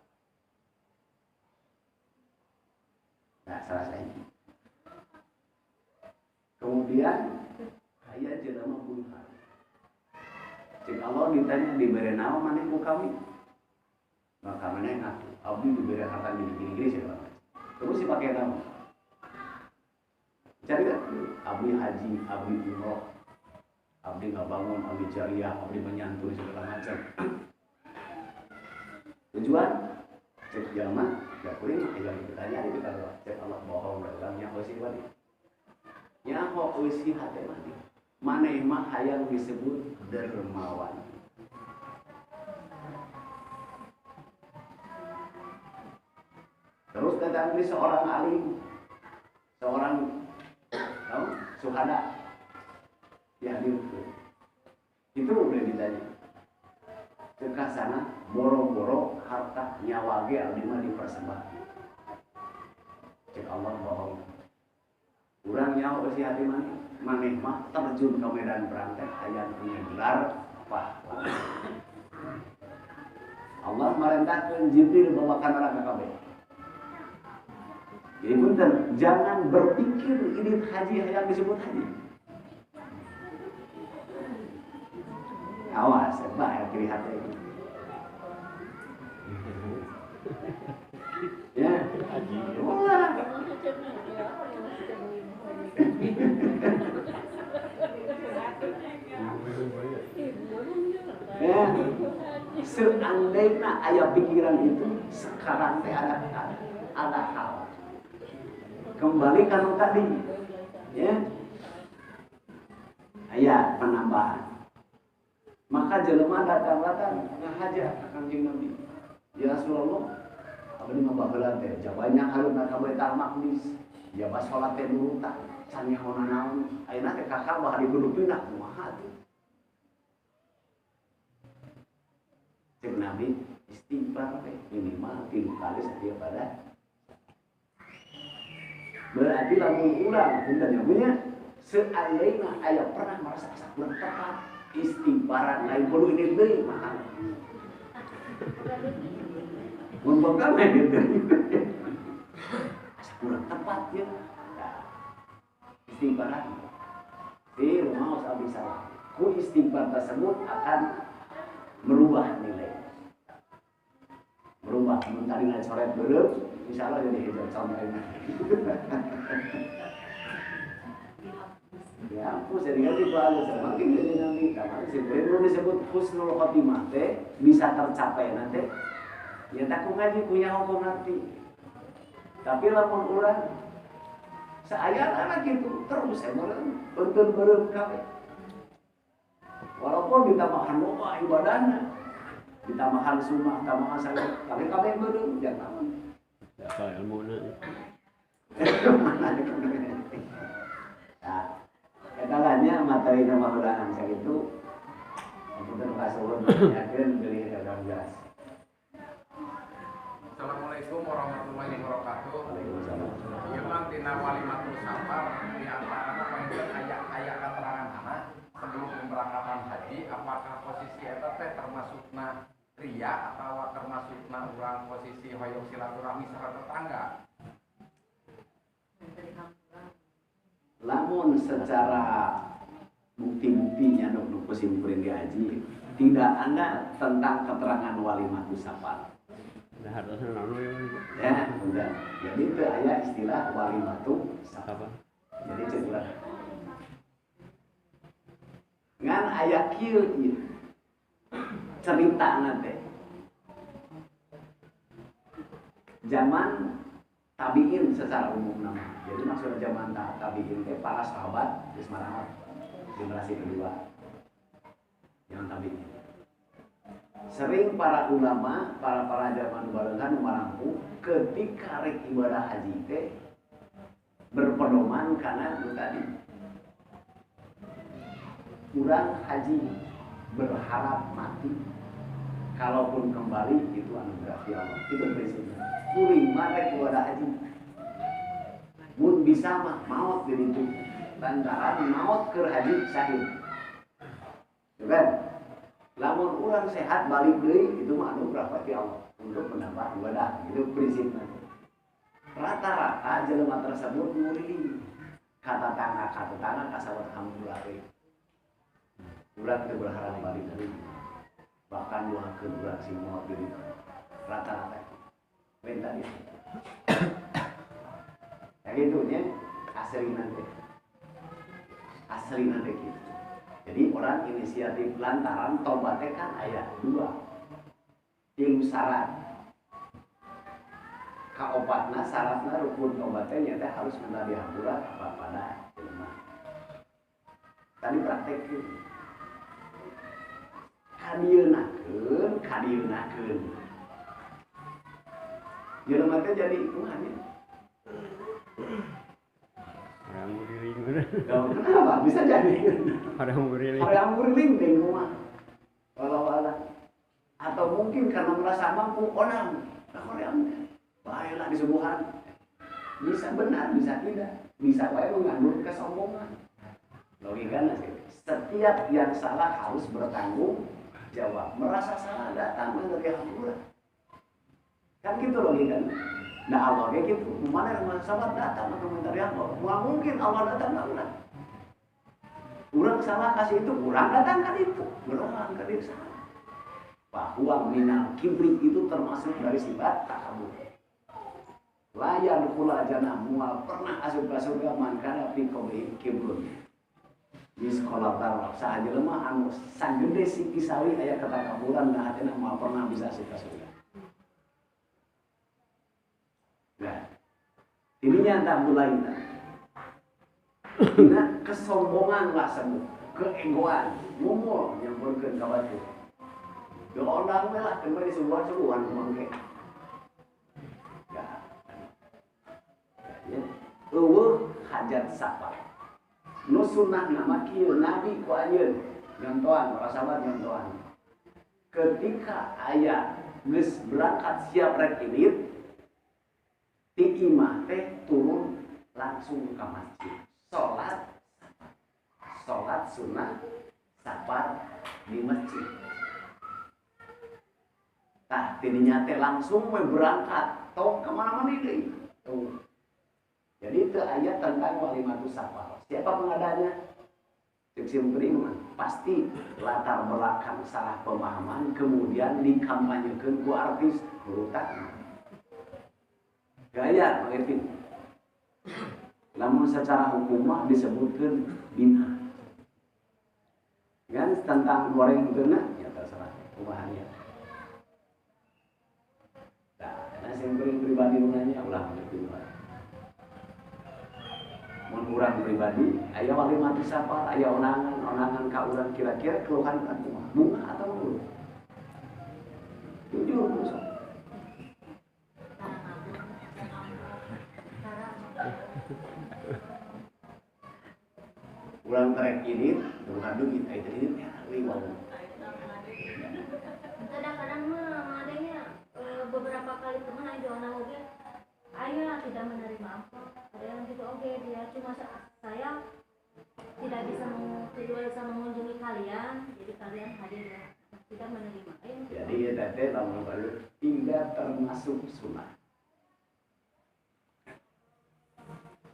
Nah, selesai. Kemudian ayah jelema bunuhan. Jika Allah ditanya diberi naon maneh ku kami, maka maneh ngaku abdi diberi harta gini-gini segala macam. Terus dipakai nama. Cari kan? Abdi haji, abdi umroh, abdi ngabangun, abdi jariah, abdi menyantuni segala macam. Tujuan cek jalma, ya kuring yang ditanya itu kalau cek Allah bohong dalamnya eusi wadi. Nya ho eusi hate mati. Maneh mah hayang disebut dermawan. Terus datang di seorang alim, seorang suhada dihadirkan. Itu udah ditanya. Ke sana boro-boro harta nyawa ge abdi mah dipersembahkan. Cek Allah bohong. Urang nyawa eusi hati maneh mah terjun ke medan perang teh hayang punya gelar pahlawan. Allah merintahkeun Jibril bawa ka neraka kabeh. Jadi punten, jangan berpikir ini haji hayang disebut haji. Awas, bah kiri hati. Ya, haji. Wah. Ya, seandainya ayah pikiran itu sekarang teh ada hal. Kembali kalau tadi, ya, ayah penambahan. Maka jelema datang ngahajat ka Kanjeng Nabi. Ya Rasulullah, abdi mah baheula teh jabanya hareup ka Baitul Maqdis. Ya bas salat teh dulu tak sanyaona naon. Ayeuna teh ka Ka'bah dikudu pindah kumaha teh. Cek Nabi istighfar teh minimal 3 kali setiap pada. Berarti lamun urang punten nya seandainya aya pernah merasa kurang tepat istighfaran lain kudu ini deui mahal. Mun boga mah gitu. Kurang tepat ya. Istighfaran. Di rumah usah bisa. Ku istighfar tersebut akan merubah nilai. Merubah mentari coret beureum, insyaallah jadi hijau contohnya. Ya, aku sering kali bagus, makin jadi nabi. Kamar sebenarnya disebut husnul khotimah teh bisa tercapai nanti. Ya tak ku ngaji punya hukum nanti. Tapi lamun urang saayana gitu terus emang beunteun beureum kabeh. Walaupun ditambahan doa ibadahna, ditambahan sunnah, tambahan salat, tapi kabeh beureum jangan. Ya ka ilmuna. Nah, kedalannya materi nama ulangan sakitu kemudian kasuhun yakin beli dagang gas. Assalamualaikum warahmatullahi wabarakatuh. Waalaikumsalam. Ieu mah dina walimatul safar di antara poinkeun aya keterangan anak sebelum pemberangkatan haji apakah posisi eta teh termasukna ria atau termasukna urang posisi hoyong silaturahmi sareng tetangga? Lamun secara bukti-buktinya nuk kusimpurin di haji tidak ada tentang keterangan walimatul safar. Ya, udah. Jadi itu ayat istilah walimatul safar. Jadi cepat. Ngan ayat kieu ieu. Cerita nanti. Zaman tabiin secara umum nama. Jadi maksud zaman tabiin teh para sahabat geus marawat generasi kedua yang tabiin. Sering para ulama, para zaman barengan marangku ketika rek ibadah haji teh berpedoman karena itu tadi kurang haji berharap mati, kalaupun kembali itu anugerah Allah. Itu prinsipnya. Kuring mate kepada haji. Mun bisa mah maut di ditu. Lantaran maut keur haji syahid. Kan? Lamun urang sehat balik deui itu mah anugerah ti Allah untuk menambah ibadah. Itu prinsipnya. Rata-rata jelema tersebut murid kata tangga kasawat alhamdulillah. Urang teu berharap balik deui. Bahkan doakeun urang sing maot deui. Rata-rata. Lain tadi. Ya gitu nya asli nanti. Asli nanti gitu. Jadi orang inisiatif lantaran tobatnya kan aya 2. 3 syarat. Kaopatna syaratna rukun tobatnya nyata harus kena dihampura pada jelema. Tadi praktekin. Kadienakeun. Jelema teh jadi kumaha. Orang buriling. Kenapa? Bisa jadi. Orang buriling. Orang buriling di rumah. Walau-walau. Atau mungkin karena merasa mampu orang. Nah orang baiklah disubuhan. Bisa benar, bisa tidak. Bisa baik mengandung kesombongan. Logikanya sih. Setiap yang salah harus bertanggung jawab. Merasa salah datang dari Allah. Kan gitu logikanya. Nah Allah kayak gitu. Mana yang sahabat datang untuk minta dari Allah. Nggak mungkin Allah datang ke orang. Orang salah kasih itu, orang datangkan itu. Orang ke diri salah. Bahwa minal kibrit itu termasuk dari sifat takabur. Layan pula jana mual pernah asup ke surga man kana fi qabri kibrun. Di sekolah darah sahaja lemah anu sanggede si kisawi aya ketakaburan da hatena moal pernah bisa asup ke surga. Nah, ininya tak mulai. Nah, kesombongan lah sebut, keegoan, ngomong yang berken kawatu. Yo orang lah kembali sebuah-sebuahan mangke. Ya. Ya. Hajat sapa. Nu sunnah nama kieu nabi ku ayeun nyontohan para sahabat nyontohan. Ketika aya geus berangkat siap rek irit ti imah teh turun langsung ke masjid. Salat sunnah safar di masjid. Tah tidinya teh langsung berangkat tong kemana-mana deui. Tuh. Jadi itu ayat tentang walimatus safar. Siapa pengadanya? Cek beriman. Pasti latar belakang salah pemahaman kemudian dikampanyekeun ku artis berutak. Gaya mengerti. Namun secara hukum disebutkan bid'ah. Kan tentang goreng geuna ya terserah kumaha. Nah, sing pribadi nanya ulah mengerti. Mun urang pribadi aya walimatus safar, aya onangan ka urang kira-kira keluhan kan kumaha? Bunga atau belum? Jujur sok. Ulang trek ini, bukan duit, itu ini liwat. Kadang-kadang mah adanya beberapa kali teman ada orang oke, ayah tidak menerima apa, ada yang gitu oke dia cuma saya tidak bisa mengunjungi kalian, jadi kalian hadir ya, tidak menerima. Jadi ya tete lamun baru tidak termasuk sunnah.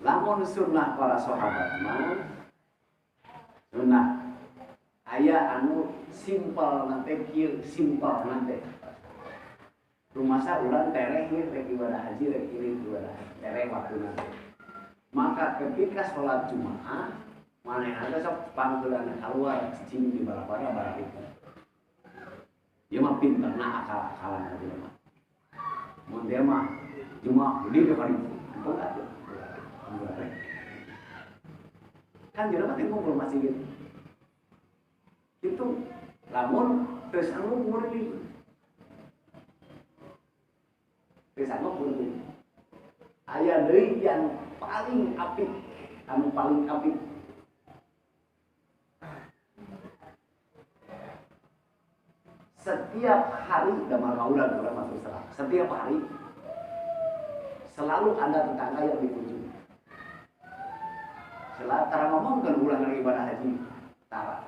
Lamun sunnah para sahabat mah sunnah aya anu simpel nanti kieu simpel nanti rumasa urang tereh ieu rek ibadah haji rek ibadah tereh waktu nanti maka ketika sholat Jumat manehna sok panggeulana keluar cicing di balapan barang itu ieu mah pinterna akal-akalan tadi mah mun dia mah Jumat di depan itu kan jelema teh ngumpul masih gitu. Itu lamun teu sanggup murid. Teu sanggup murid. Aya deui yang paling apik, anu paling apik. Setiap hari damar maulan urang masuk serang. Setiap hari selalu ada tetangga yang dikunjungi. Selalu tara ngomong kan ulang ibadah haji. Tara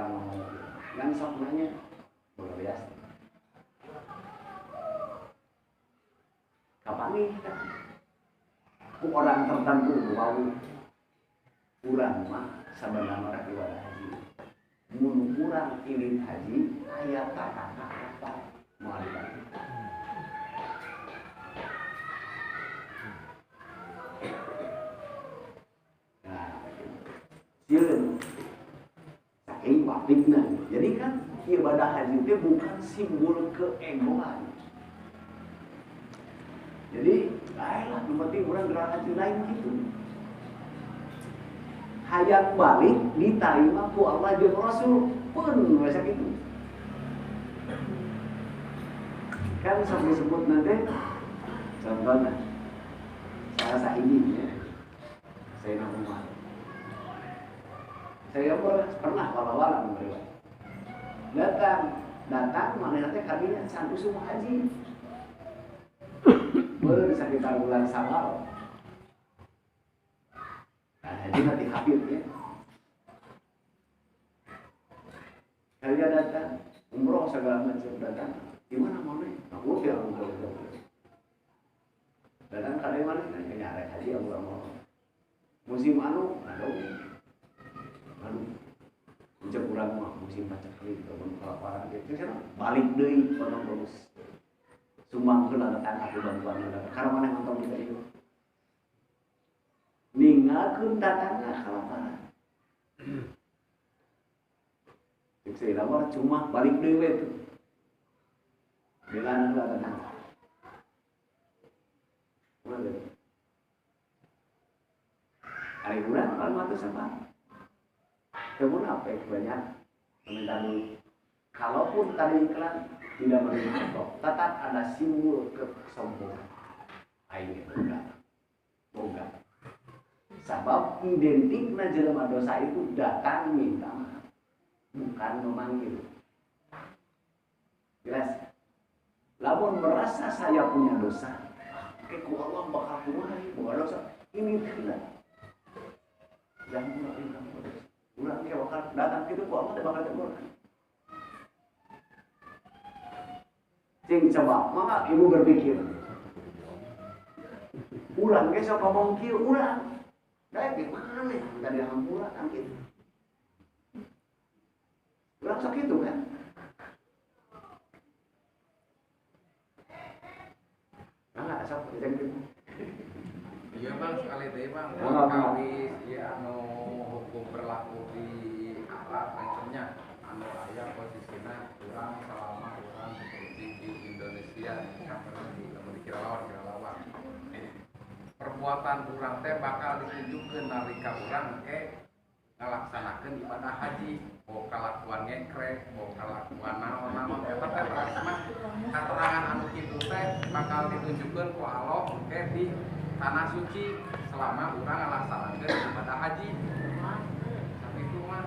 ngomong. Yang sok nanya luar biasa. Kapan nih? Ku orang tertentu wau urang mah sabenerna rek ibadah haji. Mun urang irit haji aya tatangga apa moal dibagi. Nah, sieun saking wapikna. Jadi kan ibadah haji itu bukan simbol keegoan. Jadi, baiklah, yang penting orang gerak haji lain gitu. Hayat balik diterima ku Allah jeung Rasul pun masa gitu. Kan sampai disebut nanti contohnya salah sahiji ya. Saya Umar. Saya pernah wala-wala memberi. Datang mana nanti kadinya sanggup semua haji. Sekitar bulan Syawal. Nah, haji nanti habib ya. Kalian datang, umroh segala macam datang. Gimana mau nih? Aku ya umroh. Datang kalian mana? Nyari haji aku mau. Musim anu, Ucap urang mah musim paceklik, kalau orang gitu kan balik deui potong terus. Sumbang keula tetangga aku bantuan udah. Karena mana nonton kita itu. Ninggalkeun tetangga kalaparan. Cek saya lawar cuma balik deui we tuh. Belaan heula tetangga. Mana? Ari urang paling matu sama. Kemudian apa yang banyak meminta duit. Kalaupun tadi iklan tidak menerima kok, tetap ada simbol kesombongan. Ayo boga. Sebab identiknya jelema dosa itu datang minta maaf, bukan memanggil. Jelas? Lamun merasa saya punya dosa, ku Allah bakal kumaha bukan dosa. Ini tidak. Jangan ulang dosa. Ulang dia bakal datang gitu ku Allah bakal tegur. Cing coba, maka ibu berpikir ulang besok ngomong kieu ulang daek gimana ya dari hampura kan gitu ulang sok itu kan nggak sok gitu iya bang sekali deh bang kali ya anu hukum berlaku di Arab lainnya anu aya posisinya kurang selama kurang di Indonesia di Kirawan perbuatan kurang teh bakal ditunjukkeun nalika urang ngalaksanakeun ibadah haji mau kalakuan ngekrek mau kalakuan naon-naon eta teh mah katerangan anu kitu teh bakal ditunjukkeun ku Allah di tanah suci selama urang ngalaksanakeun ibadah haji. Tapi itu mah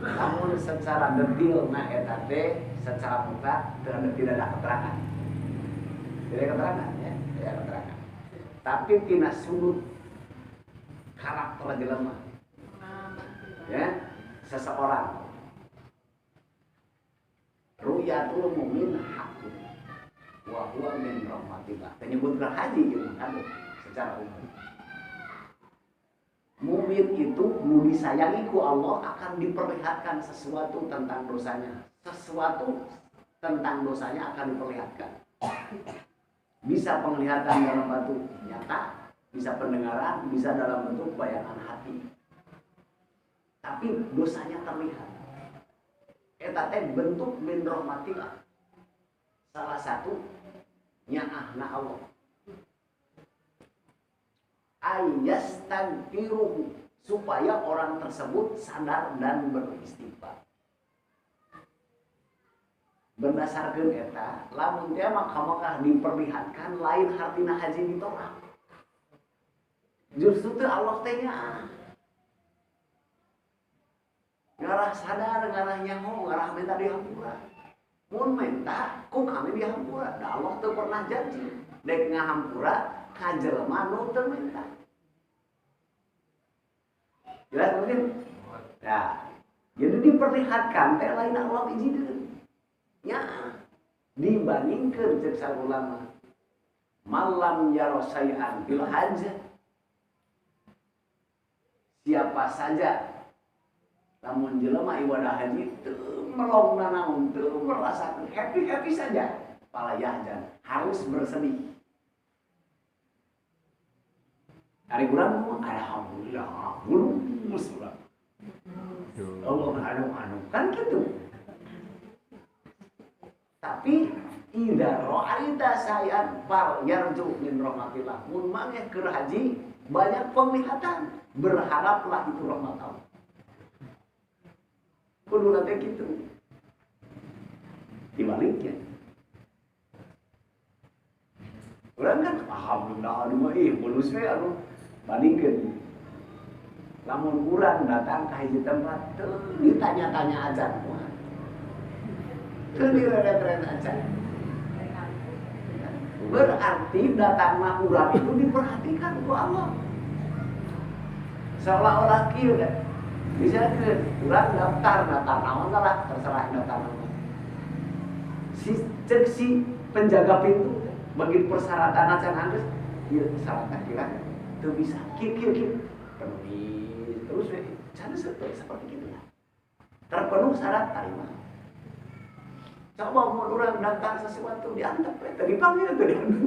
namun secara detail eta teh secara mutlak tidak ada keterangan. Tidak ada keterangan ya, tidak ada keterangan. Tapi tina sudut karakter jelema. Ya, seseorang ru'yatul mu'min haqqun wa huwa min rahmatillah. Menyebutkan haji itu kan secara umum. Mukmin itu nu disayangi ku Allah akan diperlihatkan sesuatu tentang dosanya. Sesuatu tentang dosanya akan diperlihatkan. Bisa penglihatan dalam bentuk nyata, bisa pendengaran, bisa dalam bentuk bayangan hati. Tapi dosanya terlihat. Eta teh bentuk min rahmatillah. Salah satu nyaahna Allah. Ayastanfiruhu supaya orang tersebut sadar dan beristighfar. Berdasarkan eta, lamun teh maka diperlihatkan lain hartina haji ditolak. Justru teh Allah teh nya ngarah sadar, ngarah nyaho, ngarah minta dihampura. Mun minta ku kami dihampura. Da Allah teu pernah janji dek ngahampura ka jelema nu teu minta. Jelas mungkin? Ya. Jadi diperlihatkan teh lain Allah izinin. Ya. Dibandingkan cek ulama. Malam yarosai'an fil hajj. Siapa saja lamun jelema ibadah haji teu melong nanaon, teu merasakan happy saja, pala yahjan harus bersedih. Hari bulan alhamdulillah, mulus ulah. Allah anu kan gitu. Tapi idza ra'aita sayan fal yarju min rahmatillah. Mun mangeh keur haji banyak penglihatan, berharaplah itu rahmat Allah. Kudu nanti gitu. Dibaliknya. Orang kan alhamdulillah anu mulus we anu bandingkeun. Lamun urang datang ka hiji tempat teu ditanya-tanya ajan mah. Teu direret-reret ajan. Berarti datangna urang itu diperhatikan ku Allah. Seolah-olah kieu kan. Bisa ke urang daftar naon lah terserah daftar naon. Si penjaga pintu bagi persyaratan acan geus ieu syarat kira teu bisa kieu penuhi terus we can seperti itu ya. Terpenuh syarat tarima. Coba mau urang daftar sesuatu diantep teh dipanggil teh diantep.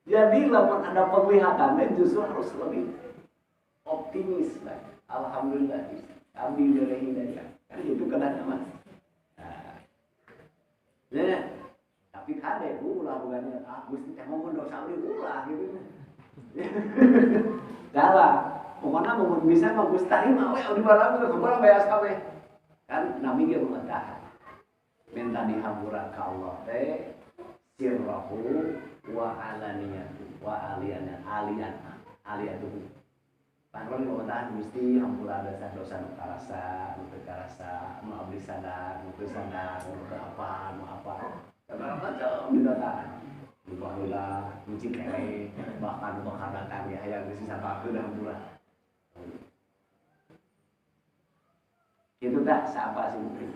Jadi lamun ada penglihatannya justru harus lebih optimis lah. Alhamdulillah kami dari hidayah kan itu kadang-kadang nah, tapi kade ulah bukannya mesti teh ngomong dosa ulah gitu salah pokoknya mau bisa mah Gusti tarima we di balang kumaha beas kabeh kan nami ge mengatakan minta dihampura ka Allah teh sirrahu wa alaniyatu wa aliyatuhu. Pangron ngomongin Gusti hampura dosa nu karasa, nu teu karasa, nu abdi sadar, nu teu sadar, nu apa. Segala macam didataan. Nu baheula, nu cikere, bahkan nu bakal datang ya aya geus sabakeun hampura. Itu dah siapa sih mungkin?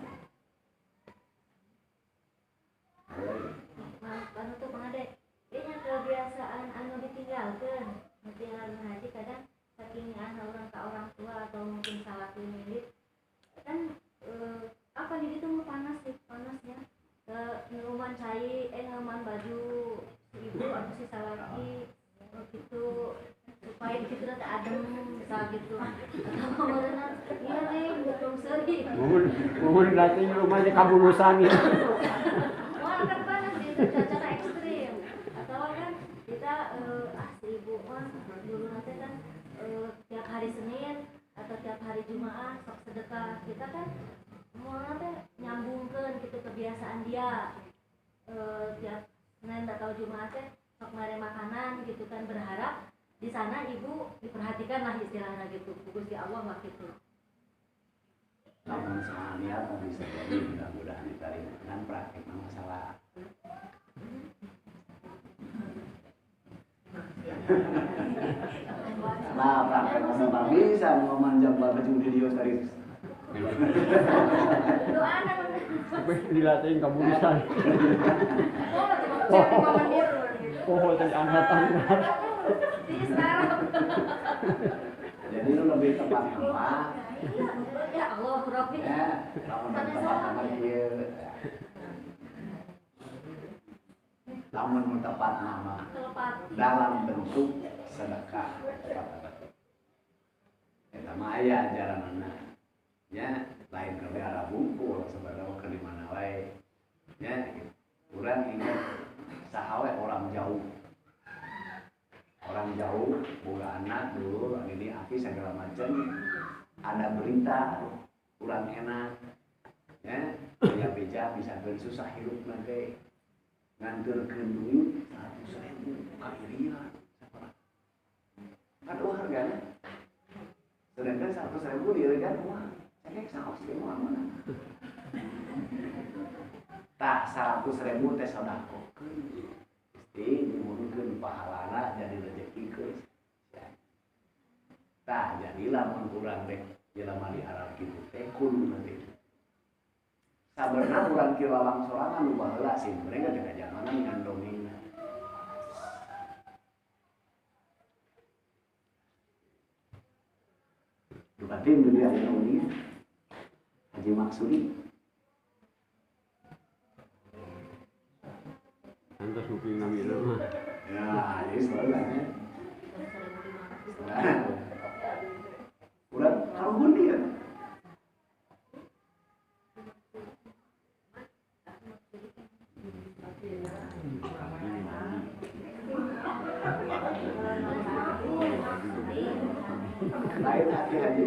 Anu tuh pangade, ini kebiasaan anu ditinggalkeun, ditinggalkeun haji kadang saking orang ke orang tua atau mungkin salah milik kan apa di situ panasnya ke minuman cai ngaman baju ibu atau si salaki gitu supaya di situ nanti adem misal gitu atau kemarin iya belum seri Mohon datang rumahnya kabulusan ya. wah kan panas itu cuaca ekstrim atau kan kita si ibu mah dulu nanti kan tiap hari Senin atau tiap hari Jumat sok sedekah kita kan mau nanti nyambungkan gitu kebiasaan dia tiap Senin atau Jumat sok mere makanan gitu kan berharap di sana ibu diperhatikan lah istilahnya gitu Gusti Allah mah gitu. Namun seharian bisa jadi mudah-mudahan diterima dan praktek masalah. Nah, praktek masalah bisa memanjang baju video tadi. Doa anak Dilatih kabulusan. Oh, tadi angkatan. sekarang. Jadi itu lebih tepat nama. Ya Allah, Rabbi. Ya, namun tepat nama dia. Namun tepat nama dalam bentuk sedekah. Eta mah aya ajaranna. Ya, lain kali arah bungkul sebenarnya ke di mana wae. Ya, urang ingat sahawe orang jauh. Orang jauh boga anak dulu ini aki segala macam ada berita kurang enak ya beja bisa susah hidup nanti nganterkeun duit 100.000 ka irian aduh harganya sedangkan 100.000 diirian mah cek saos ge mana tak 100.000 teh sodakokeun dimurunkeun pahalana jadi rezeki keus. Tah jadilah mun urang rek jelema di Arab kitu teh kudu nanti. Sabenerna urang kieu lalang sorangan nu baheula sih mereka teh jamanan ngan dongengna. Dupatin deui aya nu Haji Maksudi. Antas kuping ngambil mah. Ya, jadi soalnya udah kalau bundi ya. Lain hati Haji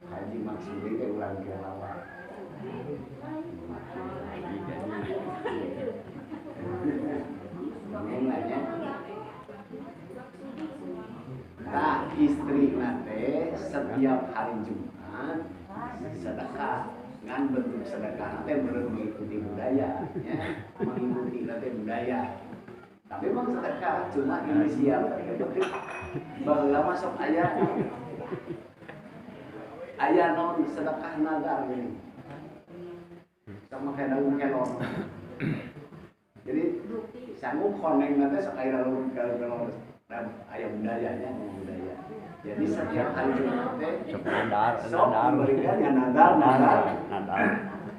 Haji Maksudi ke ulang ke lawak. Nanya, nah istri nate setiap hari Jumat sedekah dengan bentuk sedekah nate mengikuti budaya, ya, mengikuti nate budaya. Tapi memang sedekah cuma inisial, bahwa masuk ayah non sedekah nazar ini, sama kayak daun kelon. Jadi sanggup koneng nanti sekali lalu kalau ayam budayanya budaya. Jadi setiap hari Jumat sok memberikan yang nadar.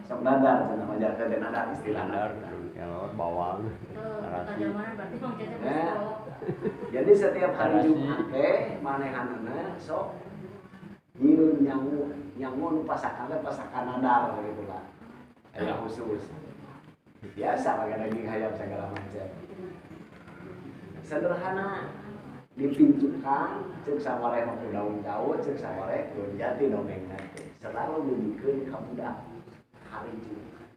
Sok nadar nama jaga dan nadar istilah nadar. Kalau bawang, narasi. Jadi setiap hari Jumat manehanana sok nyieun nyangun pasakan nadar gitu lah. Ayah khusus. Biasa pakai daging ayam segala macam. Sederhana dipincukan cek sawareh waktu daun jauh cek sawareh daun jati dongeng nanti selalu dibikun ka budak hari Jumat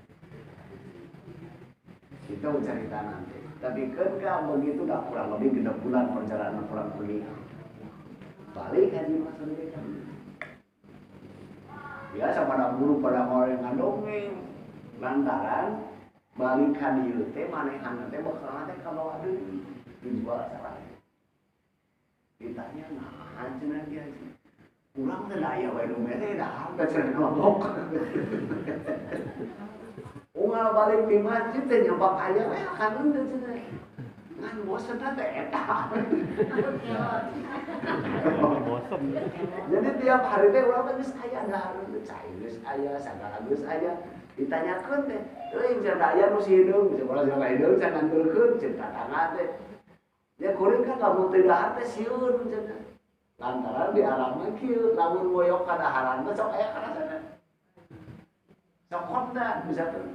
itu cerita nanti tapi kan begitu dah kurang lebih 3 bulan perjalanan pulang pergi balik Haji Maksudi kan biasa pada guru pada orang yang ngadongeng lantaran balikan ieu teh manehan teh bakal teh kalau ada dijual sareng. Ditanya nah cenah dia. Urang teh daya wae nu mere dah harga cenah kelompok. Unggal balik di masjid teh nyampak aya we akan teu cenah. Ngan bosen teh eta. Bosen. Jadi tiap hari teh urang teh geus aya dahar geus aya sagala geus aya. Ditanyakan teh, euy cerita aya nu si hideung, sekolah cerita hideung saya nganturkeun cerita tangan teh. Ya kuring kan lamun teu dahar teh sieun cenah. Lantaran di alam mah kieu, lamun moyok ka daharan mah sok aya kana sana. Sok kondan bisa teh.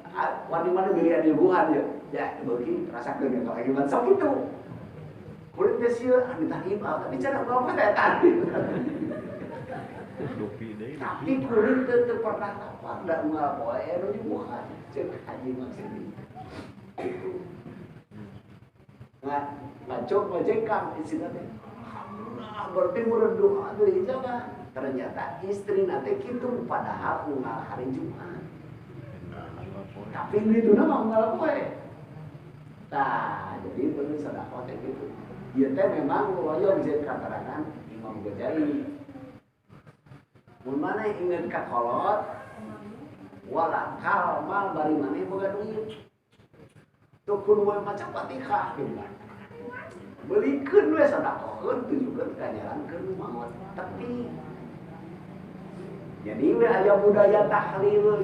Wani-wani geuri adi buhan ya. Ya beuki rasakeun ka lagi sok kitu. Kuring teh sieun ditagih tapi cara bawa teh tadi. Tapi kuring teu pernah lapar dan ngapoe anu dibuka cek Haji Maksudi. Itu. Nah, ngacok majekam istilah teh. Alhamdulillah berarti meureun doa teh ijabah. Ternyata istri nate kitu padahal unggal hari Jumat. Tapi itu mah unggal poe. Tah, jadi bener sedekah teh kitu. Ieu teh memang loyong jeung katerangan Imam Ghazali. Mun maneh inget ka kolot wala kalmal bari maneh boga duit tukun we maca Fatihah gitu beulikeun we sedekahkeun tujukeun ka jalankeun maot tapi jadi we aya budaya tahlil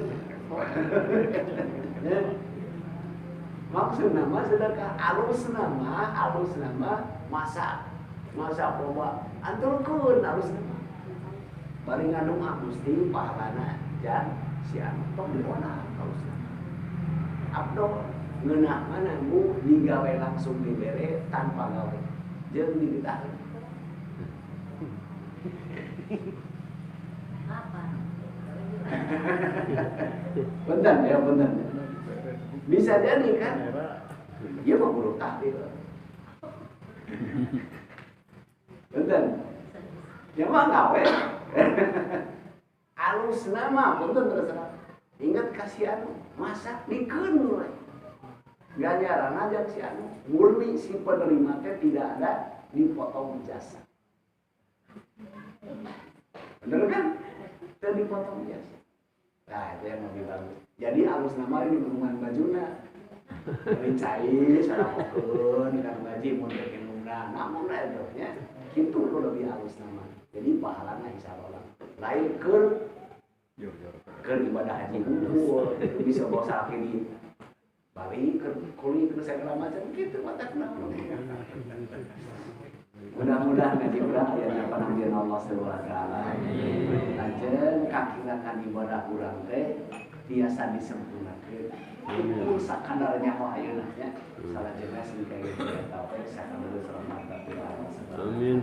maksudna mah sedekah alusna mah masa loba anturkeun alusna bari ngadongak Gusti pahalana jan si anu tong diwana kausna Abdul ngeunah mana mu digawe langsung dibere tanpa gawe jeung ditahan. Apa? Bener ya, bener. Bisa jadi kan? Dia mah buruk takdir. Bener. Ya mah gawe. Alus nama, bener terserah. Ingat kasih anu, masak dikeun we. Ganjaran aja si anu, murni si penerima teh tidak ada dipotong jasa. Bener kan? Tidak dipotong jasa. Nah itu yang lebih bagus. Jadi alus nama ini hubungan bajuna. Dari cair, sarapokeun, kan baji mun bikin umrah. Namun ya, itu lebih alus nama. Jadi pahalana insyaallah. Lain ke ibadah haji unggul, bisa bawa sakit di Bali, ke kulit, ke segala macam gitu, matakna. Mudah-mudahan ngaji urang aya pananggihan Allah subhanahu wa taala. Lajeng kakirangan ibadah urang teh biasa disempurnakeun. Pun sakadarnya mah ayeuna nya. Salajengna sing kaya kita teh sakadar selamat. Amin.